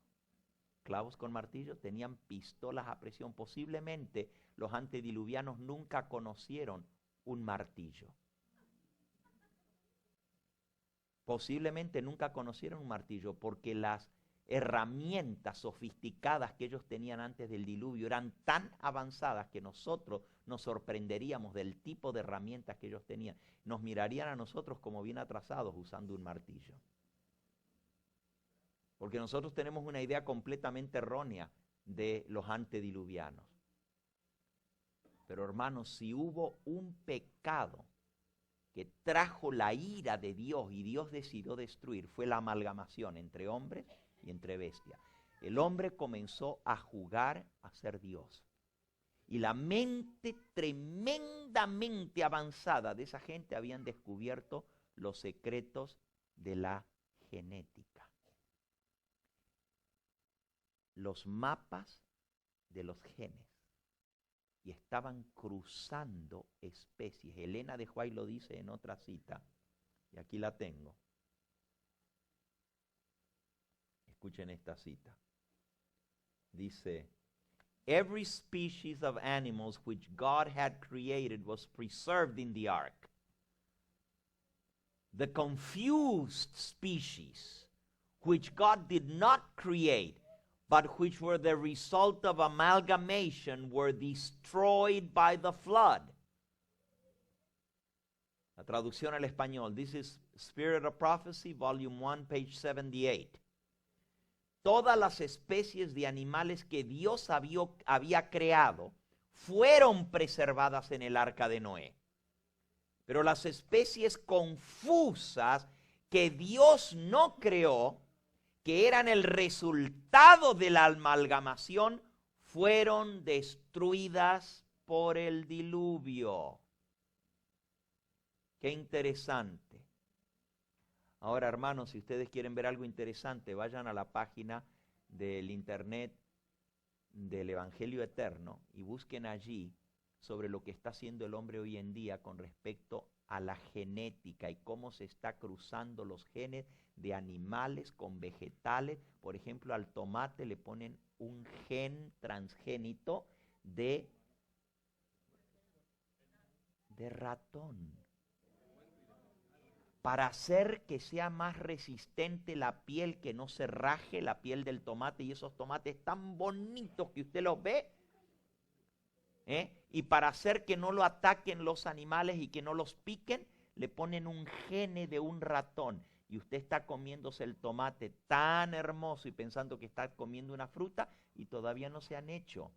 Clavos con martillo. Tenían pistolas a presión. Posiblemente los antediluvianos nunca conocieron un martillo. Posiblemente nunca conocieron un martillo, porque las herramientas sofisticadas que ellos tenían antes del diluvio eran tan avanzadas que nosotros nos sorprenderíamos del tipo de herramientas que ellos tenían. Nos mirarían a nosotros como bien atrasados usando un martillo. Porque nosotros tenemos una idea completamente errónea de los antediluvianos. Pero hermanos, si hubo un pecado que trajo la ira de Dios y Dios decidió destruir, fue la amalgamación entre hombres y entre bestias. El hombre comenzó a jugar a ser Dios. Y la mente tremendamente avanzada de esa gente habían descubierto los secretos de la genética. Los mapas de los genes. Y estaban cruzando especies. Elena de White lo dice en otra cita, y aquí la tengo. Escuchen esta cita. Dice, every species of animals which God had created was preserved in the ark. The confused species which God did not create, but which were the result of amalgamation, were destroyed by the flood. La traducción al español. This is Spirit of Prophecy, Volume 1, page 78. Todas las especies de animales que Dios había creado fueron preservadas en el arca de Noé. Pero las especies confusas que Dios no creó, que eran el resultado de la amalgamación, fueron destruidas por el diluvio. Qué interesante. Ahora, hermanos, si ustedes quieren ver algo interesante, vayan a la página del internet del Evangelio Eterno y busquen allí sobre lo que está haciendo el hombre hoy en día con respecto a la genética y cómo se está cruzando los genes de animales con vegetales. Por ejemplo, al tomate le ponen un gen transgénito de ratón, para hacer que sea más resistente la piel, que no se raje la piel del tomate, y esos tomates tan bonitos que usted los ve, y para hacer que no lo ataquen los animales y que no los piquen, le ponen un gene de un ratón. Y usted está comiéndose el tomate tan hermoso y pensando que está comiendo una fruta, y todavía no se han hecho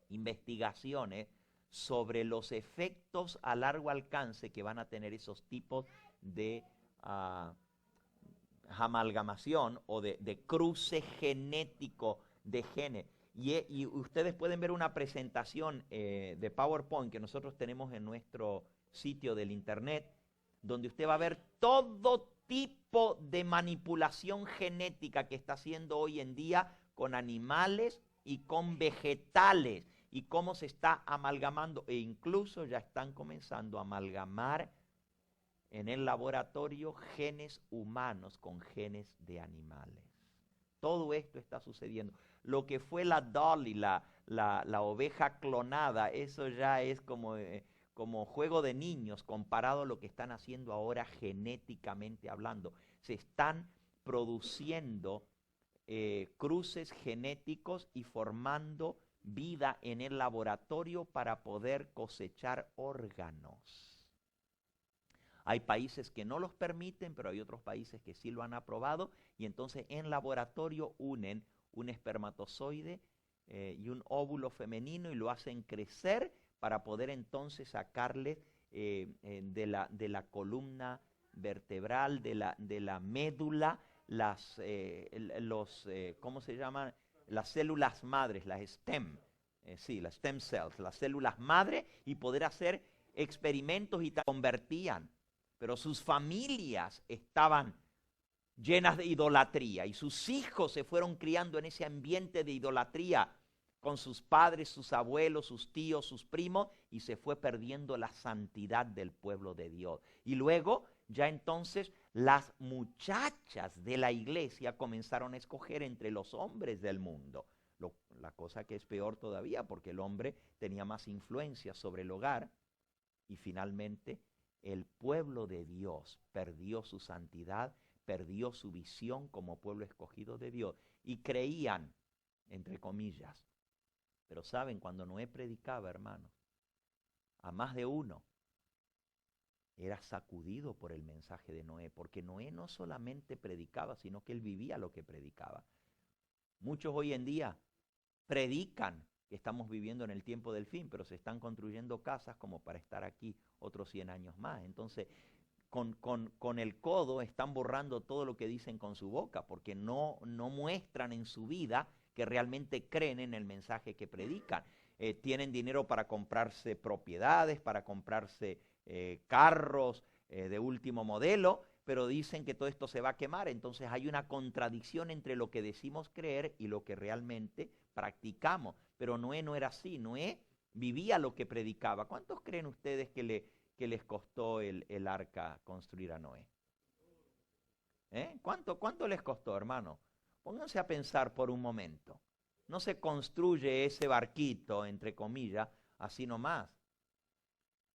investigaciones sobre los efectos a largo alcance que van a tener esos tipos de amalgamación o de cruce genético de genes. Y ustedes pueden ver una presentación de PowerPoint que nosotros tenemos en nuestro sitio del internet, donde usted va a ver todo tipo de manipulación genética que está haciendo hoy en día con animales y con vegetales, y cómo se está amalgamando, e incluso ya están comenzando a amalgamar en el laboratorio genes humanos con genes de animales. Todo esto está sucediendo. Lo que fue la Dolly, la oveja clonada, eso ya es como juego de niños comparado a lo que están haciendo ahora genéticamente hablando. Se están produciendo cruces genéticos y formando vida en el laboratorio para poder cosechar órganos. Hay países que no los permiten, pero hay otros países que sí lo han aprobado, y entonces en laboratorio unen un espermatozoide y un óvulo femenino y lo hacen crecer para poder entonces sacarle de la columna vertebral, de la médula, ¿cómo se llaman? Las células madres, las STEM, las stem cells, las células madre, y poder hacer experimentos y convertían. Pero sus familias estaban llenas de idolatría y sus hijos se fueron criando en ese ambiente de idolatría con sus padres, sus abuelos, sus tíos, sus primos, y se fue perdiendo la santidad del pueblo de Dios. Y luego, ya entonces, las muchachas de la iglesia comenzaron a escoger entre los hombres del mundo. La cosa que es peor todavía, porque el hombre tenía más influencia sobre el hogar, y finalmente el pueblo de Dios perdió su santidad, perdió su visión como pueblo escogido de Dios, y creían, entre comillas. Pero saben, cuando Noé predicaba, hermanos, a más de uno era sacudido por el mensaje de Noé, porque Noé no solamente predicaba, sino que él vivía lo que predicaba. Muchos hoy en día predican que estamos viviendo en el tiempo del fin, pero se están construyendo casas como para estar aquí otros 100 años más. Entonces, con el codo están borrando todo lo que dicen con su boca, porque no muestran en su vida que realmente creen en el mensaje que predican. Tienen dinero para comprarse propiedades, para comprarse carros de último modelo, pero dicen que todo esto se va a quemar. Entonces hay una contradicción entre lo que decimos creer y lo que realmente practicamos. Pero Noé no era así. Noé vivía lo que predicaba. ¿Cuántos creen ustedes que les costó el arca construir a Noé? ¿Cuánto les costó, hermano? Pónganse a pensar por un momento. No se construye ese barquito, entre comillas, así nomás.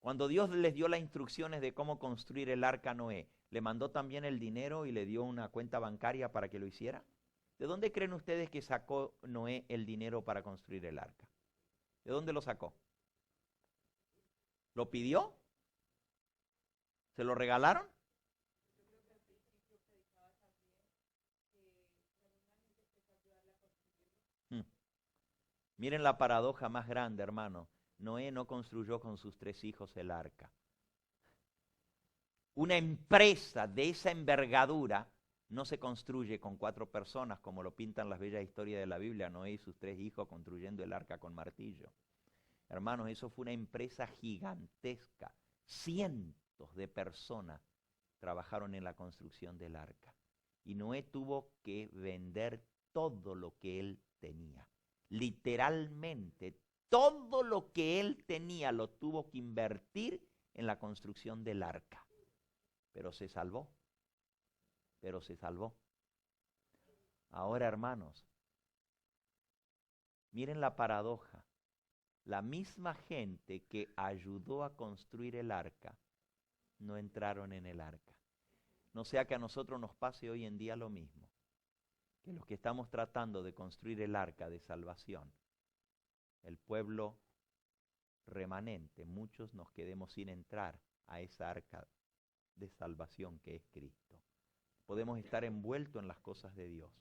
Cuando Dios les dio las instrucciones de cómo construir el arca a Noé, ¿le mandó también el dinero y le dio una cuenta bancaria para que lo hiciera? ¿De dónde creen ustedes que sacó Noé el dinero para construir el arca? ¿De dónde lo sacó? ¿Lo pidió? ¿Se lo regalaron? Miren la paradoja más grande, hermano. Noé no construyó con sus 3 hijos el arca. Una empresa de esa envergadura no se construye con 4 personas como lo pintan las bellas historias de la Biblia, Noé y sus 3 hijos construyendo el arca con martillo. Hermanos, eso fue una empresa gigantesca. Cientos de personas trabajaron en la construcción del arca. Y Noé tuvo que vender todo lo que él tenía. Literalmente, todo lo que él tenía lo tuvo que invertir en la construcción del arca. Pero se salvó. Pero se salvó. Ahora, hermanos, miren la paradoja. La misma gente que ayudó a construir el arca, no entraron en el arca. No sea que a nosotros nos pase hoy en día lo mismo. Que los que estamos tratando de construir el arca de salvación, el pueblo remanente, muchos nos quedemos sin entrar a esa arca de salvación que es Cristo. Podemos estar envueltos en las cosas de Dios,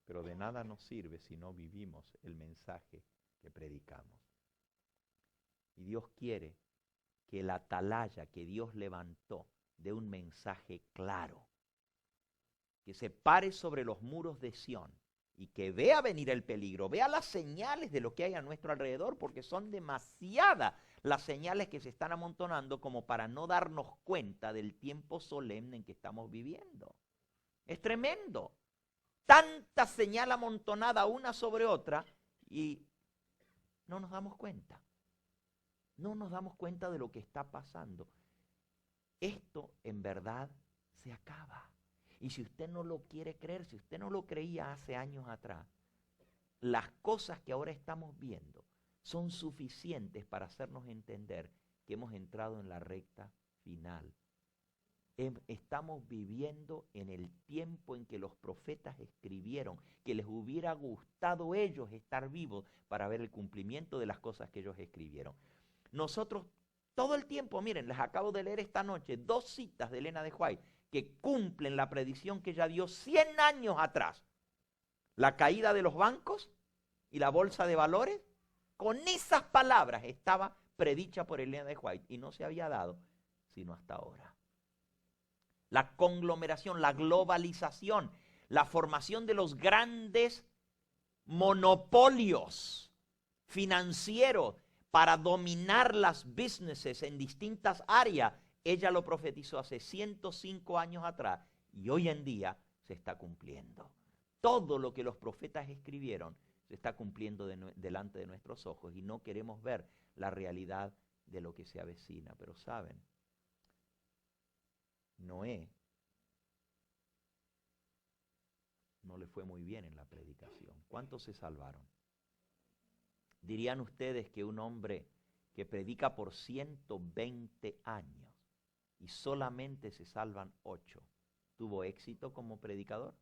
pero de nada nos sirve si no vivimos el mensaje que predicamos. Y Dios quiere que la atalaya que Dios levantó dé un mensaje claro, que se pare sobre los muros de Sión y que vea venir el peligro, vea las señales de lo que hay a nuestro alrededor, porque son demasiadas las señales que se están amontonando como para no darnos cuenta del tiempo solemne en que estamos viviendo. Es tremendo. Tanta señal amontonada una sobre otra y no nos damos cuenta. No nos damos cuenta de lo que está pasando. Esto en verdad se acaba. Y si usted no lo quiere creer, si usted no lo creía hace años atrás, las cosas que ahora estamos viendo son suficientes para hacernos entender que hemos entrado en la recta final. Estamos viviendo en el tiempo en que los profetas escribieron, que les hubiera gustado ellos estar vivos para ver el cumplimiento de las cosas que ellos escribieron. Nosotros todo el tiempo, miren, les acabo de leer esta noche 2 citas de Elena de White que cumplen la predicción que ella dio 100 años atrás. La caída de los bancos y la bolsa de valores, con esas palabras estaba predicha por Elena de White y no se había dado sino hasta ahora. La conglomeración, la globalización, la formación de los grandes monopolios financieros para dominar las businesses en distintas áreas, ella lo profetizó hace 105 años atrás y hoy en día se está cumpliendo. Todo lo que los profetas escribieron se está cumpliendo delante de nuestros ojos y no queremos ver la realidad de lo que se avecina. Pero saben, Noé no le fue muy bien en la predicación. ¿Cuántos se salvaron? ¿Dirían ustedes que un hombre que predica por 120 años y solamente se salvan 8, tuvo éxito como predicador?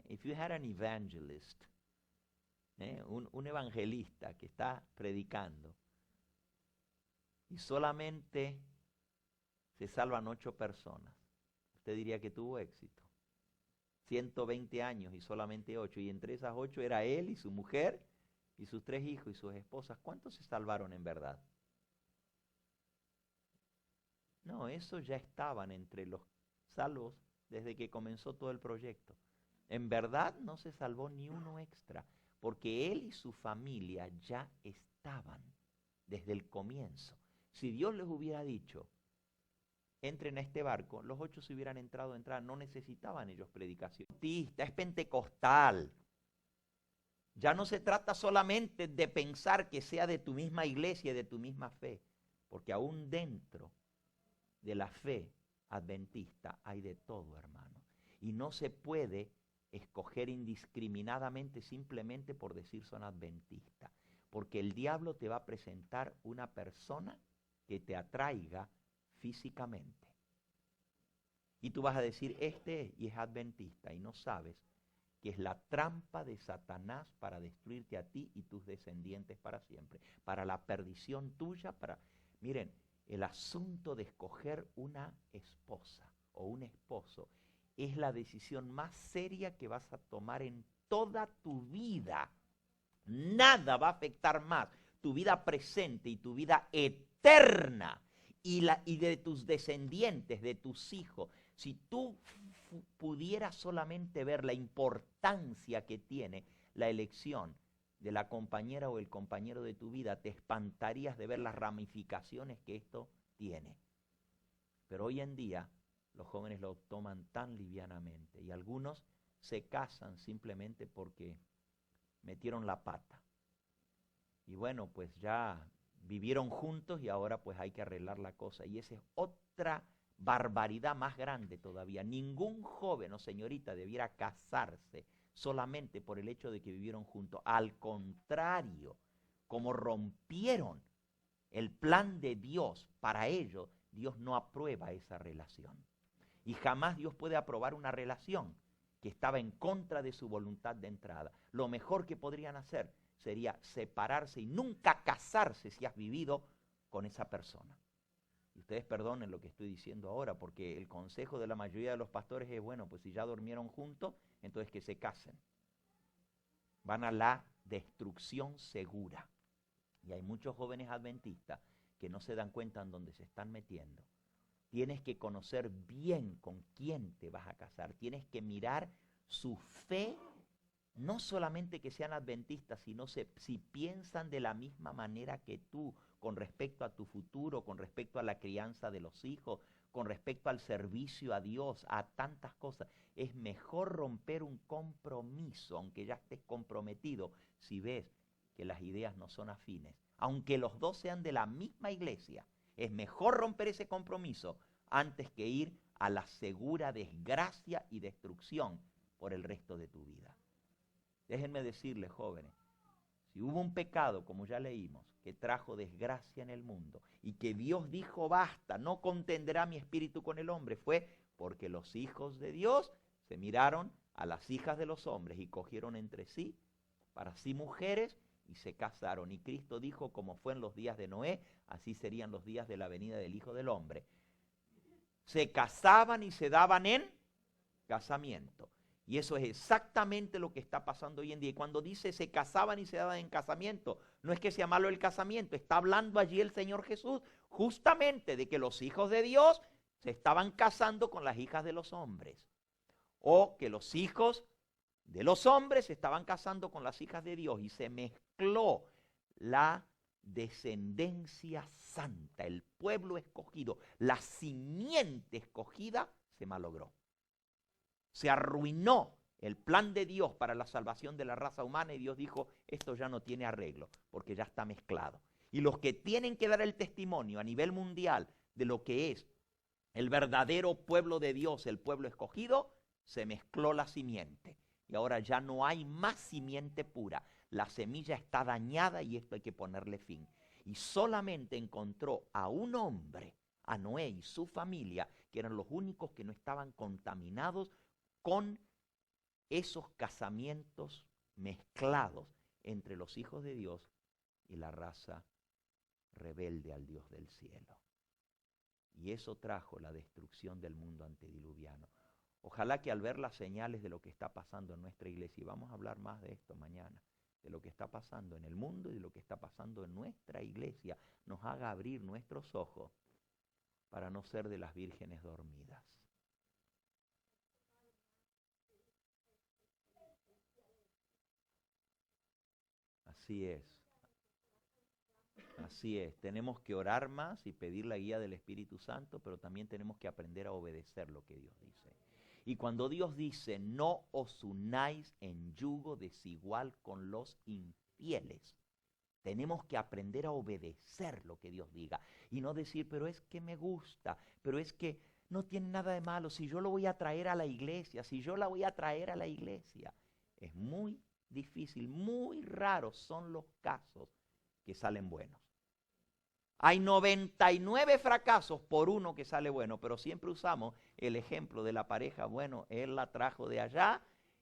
If you had an evangelist, un evangelista que está predicando y solamente se salvan 8 personas, usted diría que tuvo éxito. 120 años y solamente 8, y entre esas 8 era él y su mujer y sus 3 hijos y sus esposas. ¿Cuántos se salvaron en verdad? No, esos ya estaban entre los salvos desde que comenzó todo el proyecto. En verdad no se salvó ni uno extra, porque él y su familia ya estaban desde el comienzo. Si Dios les hubiera dicho, entren a este barco, los 8 se hubieran entrado, no necesitaban ellos predicación. Es pentecostal. Ya no se trata solamente de pensar que sea de tu misma iglesia y de tu misma fe, porque aún dentro de la fe adventista hay de todo, hermano. Y no se puede escoger indiscriminadamente simplemente por decir son adventistas, porque el diablo te va a presentar una persona que te atraiga físicamente. Y tú vas a decir, y es adventista, y no sabes que es la trampa de Satanás para destruirte a ti y tus descendientes para siempre, para la perdición tuya. Miren, el asunto de escoger una esposa o un esposo es la decisión más seria que vas a tomar en toda tu vida. Nada va a afectar más tu vida presente y tu vida eterna y de tus descendientes, de tus hijos. Si tú pudieras solamente ver la importancia que tiene la elección de la compañera o el compañero de tu vida, te espantarías de ver las ramificaciones que esto tiene. Pero hoy en día los jóvenes lo toman tan livianamente y algunos se casan simplemente porque metieron la pata. Y bueno, pues ya vivieron juntos y ahora pues hay que arreglar la cosa. Y esa es otra barbaridad más grande todavía. Ningún joven o señorita debiera casarse solamente por el hecho de que vivieron juntos. Al contrario, como rompieron el plan de Dios para ellos, Dios no aprueba esa relación. Y jamás Dios puede aprobar una relación que estaba en contra de su voluntad de entrada. Lo mejor que podrían hacer sería separarse y nunca casarse si has vivido con esa persona. Y ustedes perdonen lo que estoy diciendo ahora, porque el consejo de la mayoría de los pastores es, bueno, pues si ya durmieron juntos, entonces que se casen. Van a la destrucción segura. Y hay muchos jóvenes adventistas que no se dan cuenta en dónde se están metiendo. Tienes que conocer bien con quién te vas a casar. Tienes que mirar su fe, no solamente que sean adventistas, sino si piensan de la misma manera que tú con respecto a tu futuro, con respecto a la crianza de los hijos, con respecto al servicio a Dios, a tantas cosas. Es mejor romper un compromiso, aunque ya estés comprometido, si ves que las ideas no son afines. Aunque los dos sean de la misma iglesia, es mejor romper ese compromiso antes que ir a la segura desgracia y destrucción por el resto de tu vida. Déjenme decirles, jóvenes, si hubo un pecado, como ya leímos, que trajo desgracia en el mundo y que Dios dijo basta, no contenderá mi espíritu con el hombre, fue porque los hijos de Dios se miraron a las hijas de los hombres y cogieron entre sí, para sí mujeres, y se casaron. Y Cristo dijo, como fue en los días de Noé, así serían los días de la venida del Hijo del Hombre. Se casaban y se daban en casamiento. Y eso es exactamente lo que está pasando hoy en día. Y cuando dice se casaban y se daban en casamiento, no es que sea malo el casamiento, está hablando allí el Señor Jesús justamente de que los hijos de Dios se estaban casando con las hijas de los hombres. O que los hijos de los hombres se estaban casando con las hijas de Dios y se mezcló la descendencia santa, el pueblo escogido, la simiente escogida se malogró. Se arruinó el plan de Dios para la salvación de la raza humana y Dios dijo, esto ya no tiene arreglo porque ya está mezclado. Y los que tienen que dar el testimonio a nivel mundial de lo que es el verdadero pueblo de Dios, el pueblo escogido, se mezcló la simiente. Y ahora ya no hay más simiente pura. La semilla está dañada y esto hay que ponerle fin. Y solamente encontró a un hombre, a Noé y su familia, que eran los únicos que no estaban contaminados con esos casamientos mezclados entre los hijos de Dios y la raza rebelde al Dios del cielo. Y eso trajo la destrucción del mundo antediluviano. Ojalá que al ver las señales de lo que está pasando en nuestra iglesia, y vamos a hablar más de esto mañana, de lo que está pasando en el mundo y de lo que está pasando en nuestra iglesia, nos haga abrir nuestros ojos para no ser de las vírgenes dormidas. Así es. Así es. Tenemos que orar más y pedir la guía del Espíritu Santo, pero también tenemos que aprender a obedecer lo que Dios dice. Y cuando Dios dice, no os unáis en yugo desigual con los infieles, tenemos que aprender a obedecer lo que Dios diga. Y no decir, pero es que me gusta, pero es que no tiene nada de malo, si yo lo voy a traer a la iglesia, si yo la voy a traer a la iglesia. Es muy difícil, muy raros son los casos que salen buenos. Hay 99 fracasos por uno que sale bueno, pero siempre usamos el ejemplo de la pareja. Bueno, él la trajo de allá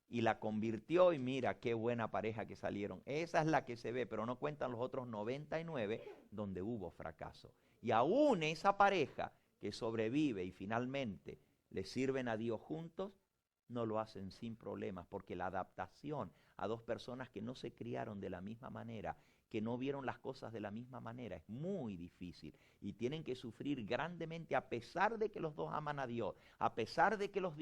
y la convirtió y mira qué buena pareja que salieron. Esa es la que se ve, pero no cuentan los otros 99 donde hubo fracaso. Y aún esa pareja que sobrevive y finalmente le sirven a Dios juntos, no lo hacen sin problemas, porque la adaptación a dos personas que no se criaron de la misma manera, que no vieron las cosas de la misma manera, es muy difícil y tienen que sufrir grandemente a pesar de que los dos aman a Dios, a pesar de que los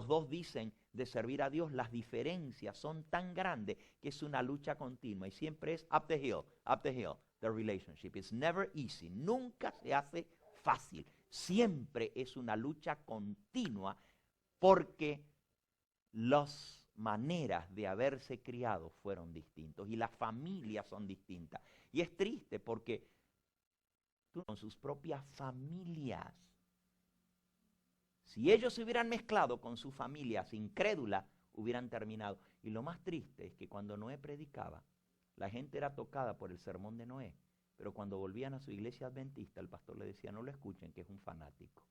dos dicen de servir a Dios, las diferencias son tan grandes que es una lucha continua y siempre es up the hill, the relationship. It's never easy, nunca se hace fácil, siempre es una lucha continua porque las maneras de haberse criado fueron distintos y las familias son distintas. Y es triste porque con sus propias familias, si ellos se hubieran mezclado con sus familias incrédulas, hubieran terminado. Y lo más triste es que cuando Noé predicaba, la gente era tocada por el sermón de Noé, pero cuando volvían a su iglesia adventista, el pastor le decía, no lo escuchen, que es un fanático.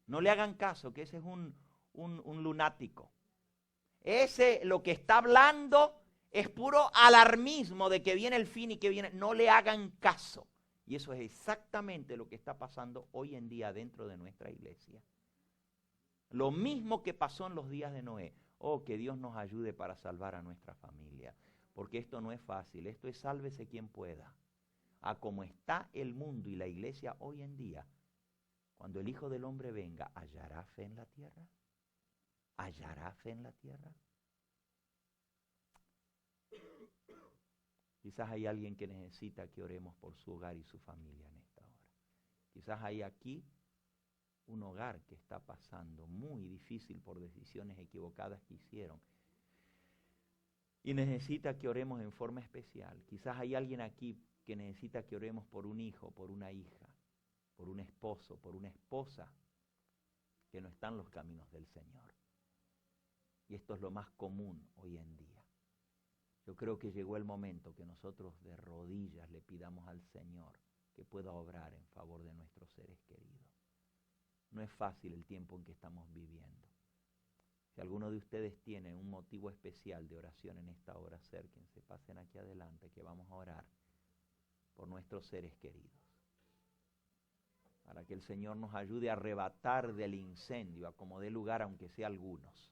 No le hagan caso, que ese es un lunático. Ese lo que está hablando es puro alarmismo de que viene el fin y que viene. No le hagan caso. Y eso es exactamente lo que está pasando hoy en día dentro de nuestra iglesia. Lo mismo que pasó en los días de Noé. Oh, que Dios nos ayude para salvar a nuestra familia. Porque esto no es fácil. Esto es sálvese quien pueda. A como está el mundo y la iglesia hoy en día, cuando el Hijo del Hombre venga, ¿hallará fe en la tierra? ¿Hallará fe en la tierra? Quizás hay alguien que necesita que oremos por su hogar y su familia en esta hora. Quizás hay aquí un hogar que está pasando muy difícil por decisiones equivocadas que hicieron. Y necesita que oremos en forma especial. Quizás hay alguien aquí que necesita que oremos por un hijo, por una hija, por un esposo, por una esposa que no están los caminos del Señor. Y esto es lo más común hoy en día. Yo creo que llegó el momento que nosotros de rodillas le pidamos al Señor que pueda obrar en favor de nuestros seres queridos. No es fácil el tiempo en que estamos viviendo. Si alguno de ustedes tiene un motivo especial de oración en esta hora, acérquense, pasen aquí adelante, que vamos a orar por nuestros seres queridos. Para que el Señor nos ayude a arrebatar del incendio, a como dé lugar, aunque sea algunos.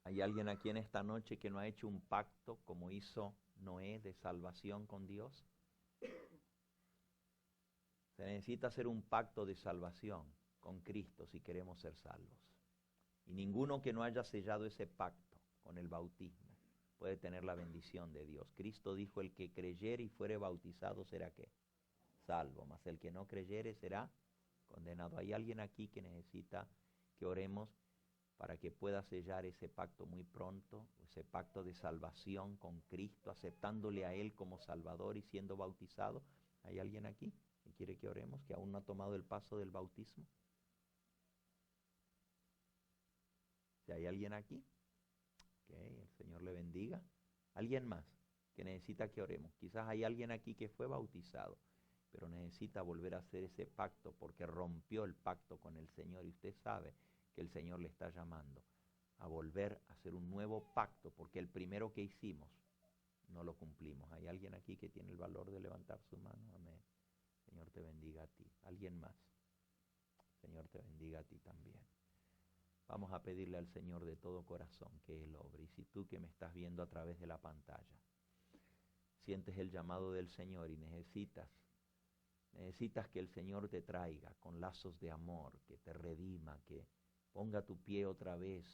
¿Hay alguien aquí en esta noche que no ha hecho un pacto como hizo Noé de salvación con Dios? Se necesita hacer un pacto de salvación con Cristo si queremos ser salvos. Y ninguno que no haya sellado ese pacto con el bautismo puede tener la bendición de Dios. Cristo dijo, el que creyere y fuere bautizado será ¿qué? Salvo, mas el que no creyere será condenado. ¿Hay alguien aquí que necesita que oremos para que pueda sellar ese pacto muy pronto, ese pacto de salvación con Cristo, aceptándole a Él como Salvador y siendo bautizado? ¿Hay alguien aquí que quiere que oremos, que aún no ha tomado el paso del bautismo? Si hay alguien aquí, el Señor le bendiga. ¿Alguien más que necesita que oremos? Quizás hay alguien aquí que fue bautizado, pero necesita volver a hacer ese pacto porque rompió el pacto con el Señor y usted sabe que el Señor le está llamando a volver a hacer un nuevo pacto porque el primero que hicimos no lo cumplimos. ¿Hay alguien aquí que tiene el valor de levantar su mano? Amén. Señor te bendiga a ti. ¿Alguien más? Señor te bendiga a ti también. Vamos a pedirle al Señor de todo corazón que Él obre. Y si tú que me estás viendo a través de la pantalla, sientes el llamado del Señor y necesitas que el Señor te traiga con lazos de amor, que te redima, que ponga tu pie otra vez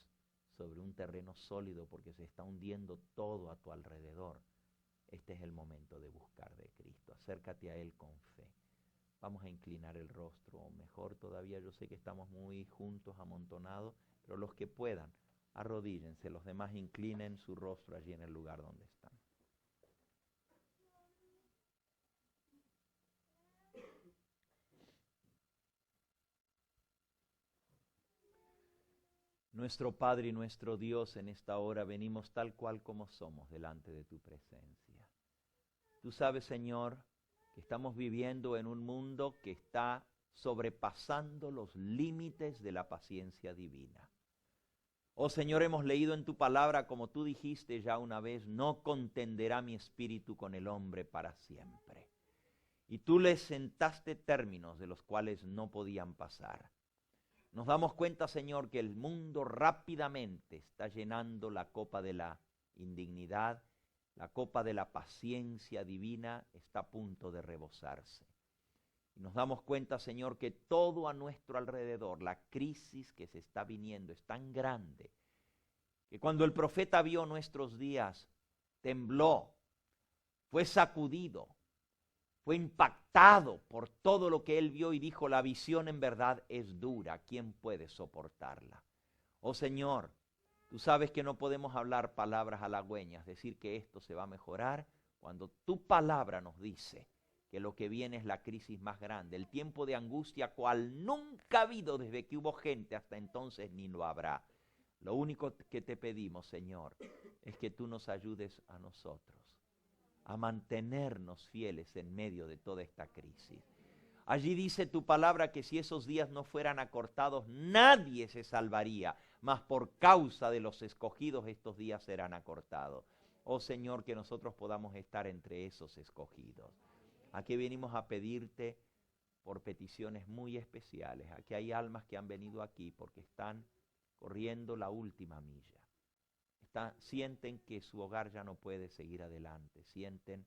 sobre un terreno sólido porque se está hundiendo todo a tu alrededor. Este es el momento de buscar de Cristo. Acércate a Él con fe. Vamos a inclinar el rostro, o mejor todavía, yo sé que estamos muy juntos, amontonados, pero los que puedan, arrodíllense, los demás inclinen su rostro allí en el lugar donde están. Nuestro Padre y nuestro Dios, en esta hora venimos tal cual como somos delante de tu presencia. Tú sabes, Señor, que estamos viviendo en un mundo que está sobrepasando los límites de la paciencia divina. Oh Señor, hemos leído en tu palabra, como tú dijiste ya una vez, no contenderá mi espíritu con el hombre para siempre. Y tú le sentaste términos de los cuales no podían pasar. Nos damos cuenta, Señor, que el mundo rápidamente está llenando la copa de la indignidad, la copa de la paciencia divina está a punto de rebosarse. Y nos damos cuenta, Señor, que todo a nuestro alrededor, la crisis que se está viniendo es tan grande, que cuando el profeta vio nuestros días, tembló, fue sacudido, fue impactado por todo lo que él vio y dijo, la visión en verdad es dura, ¿quién puede soportarla? Oh Señor, tú sabes que no podemos hablar palabras halagüeñas, decir que esto se va a mejorar, cuando tu palabra nos dice que lo que viene es la crisis más grande, el tiempo de angustia cual nunca ha habido desde que hubo gente hasta entonces ni lo habrá. Lo único que te pedimos, Señor, es que tú nos ayudes a nosotros a mantenernos fieles en medio de toda esta crisis. Allí dice tu palabra que si esos días no fueran acortados, nadie se salvaría, mas por causa de los escogidos estos días serán acortados. Oh Señor, que nosotros podamos estar entre esos escogidos. Aquí venimos a pedirte por peticiones muy especiales. Aquí hay almas que han venido aquí porque están corriendo la última milla. Sienten que su hogar ya no puede seguir adelante, sienten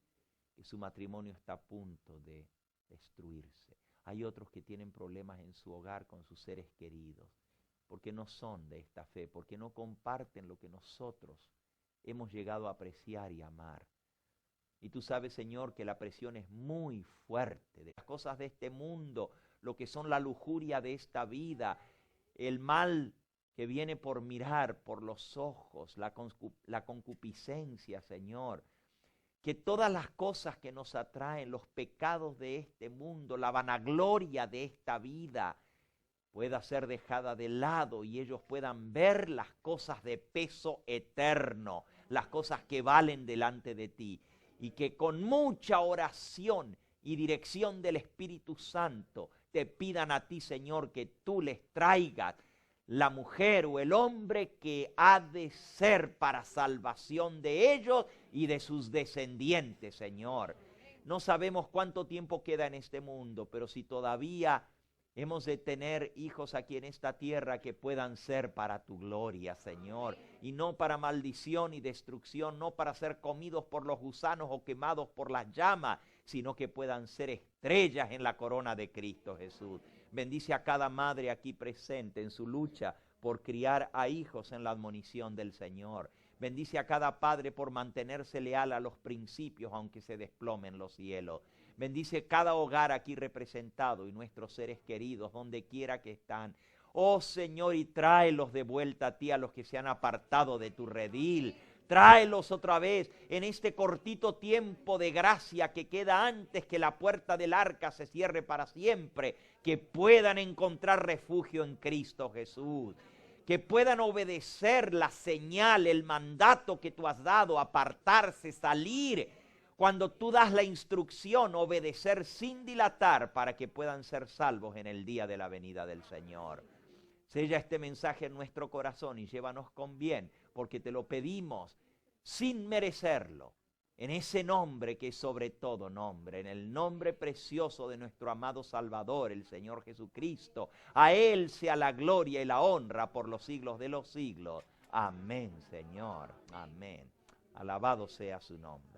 que su matrimonio está a punto de destruirse. Hay otros que tienen problemas en su hogar con sus seres queridos, porque no son de esta fe, porque no comparten lo que nosotros hemos llegado a apreciar y amar. Y tú sabes, Señor, que la presión es muy fuerte de las cosas de este mundo, lo que son la lujuria de esta vida, el mal que viene por mirar, por los ojos, la concupiscencia, Señor, que todas las cosas que nos atraen, los pecados de este mundo, la vanagloria de esta vida, pueda ser dejada de lado y ellos puedan ver las cosas de peso eterno, las cosas que valen delante de ti. Y que con mucha oración y dirección del Espíritu Santo te pidan a ti, Señor, que tú les traigas la mujer o el hombre que ha de ser para salvación de ellos y de sus descendientes, Señor. No sabemos cuánto tiempo queda en este mundo, pero si todavía hemos de tener hijos aquí en esta tierra que puedan ser para tu gloria, Señor, y no para maldición y destrucción, no para ser comidos por los gusanos o quemados por las llamas, sino que puedan ser estrellas en la corona de Cristo Jesús. Bendice a cada madre aquí presente en su lucha por criar a hijos en la admonición del Señor. Bendice a cada padre por mantenerse leal a los principios aunque se desplomen los cielos. Bendice cada hogar aquí representado y nuestros seres queridos donde quiera que están. Oh Señor, y tráelos de vuelta a ti a los que se han apartado de tu redil. Tráelos otra vez en este cortito tiempo de gracia que queda antes que la puerta del arca se cierre para siempre, que puedan encontrar refugio en Cristo Jesús, que puedan obedecer la señal, el mandato que tú has dado, apartarse, salir. Cuando tú das la instrucción, obedecer sin dilatar para que puedan ser salvos en el día de la venida del Señor. Sella este mensaje en nuestro corazón y llévanos con bien, porque te lo pedimos sin merecerlo, en ese nombre que es sobre todo nombre, en el nombre precioso de nuestro amado Salvador, el Señor Jesucristo. A Él sea la gloria y la honra por los siglos de los siglos. Amén, Señor. Amén. Alabado sea su nombre.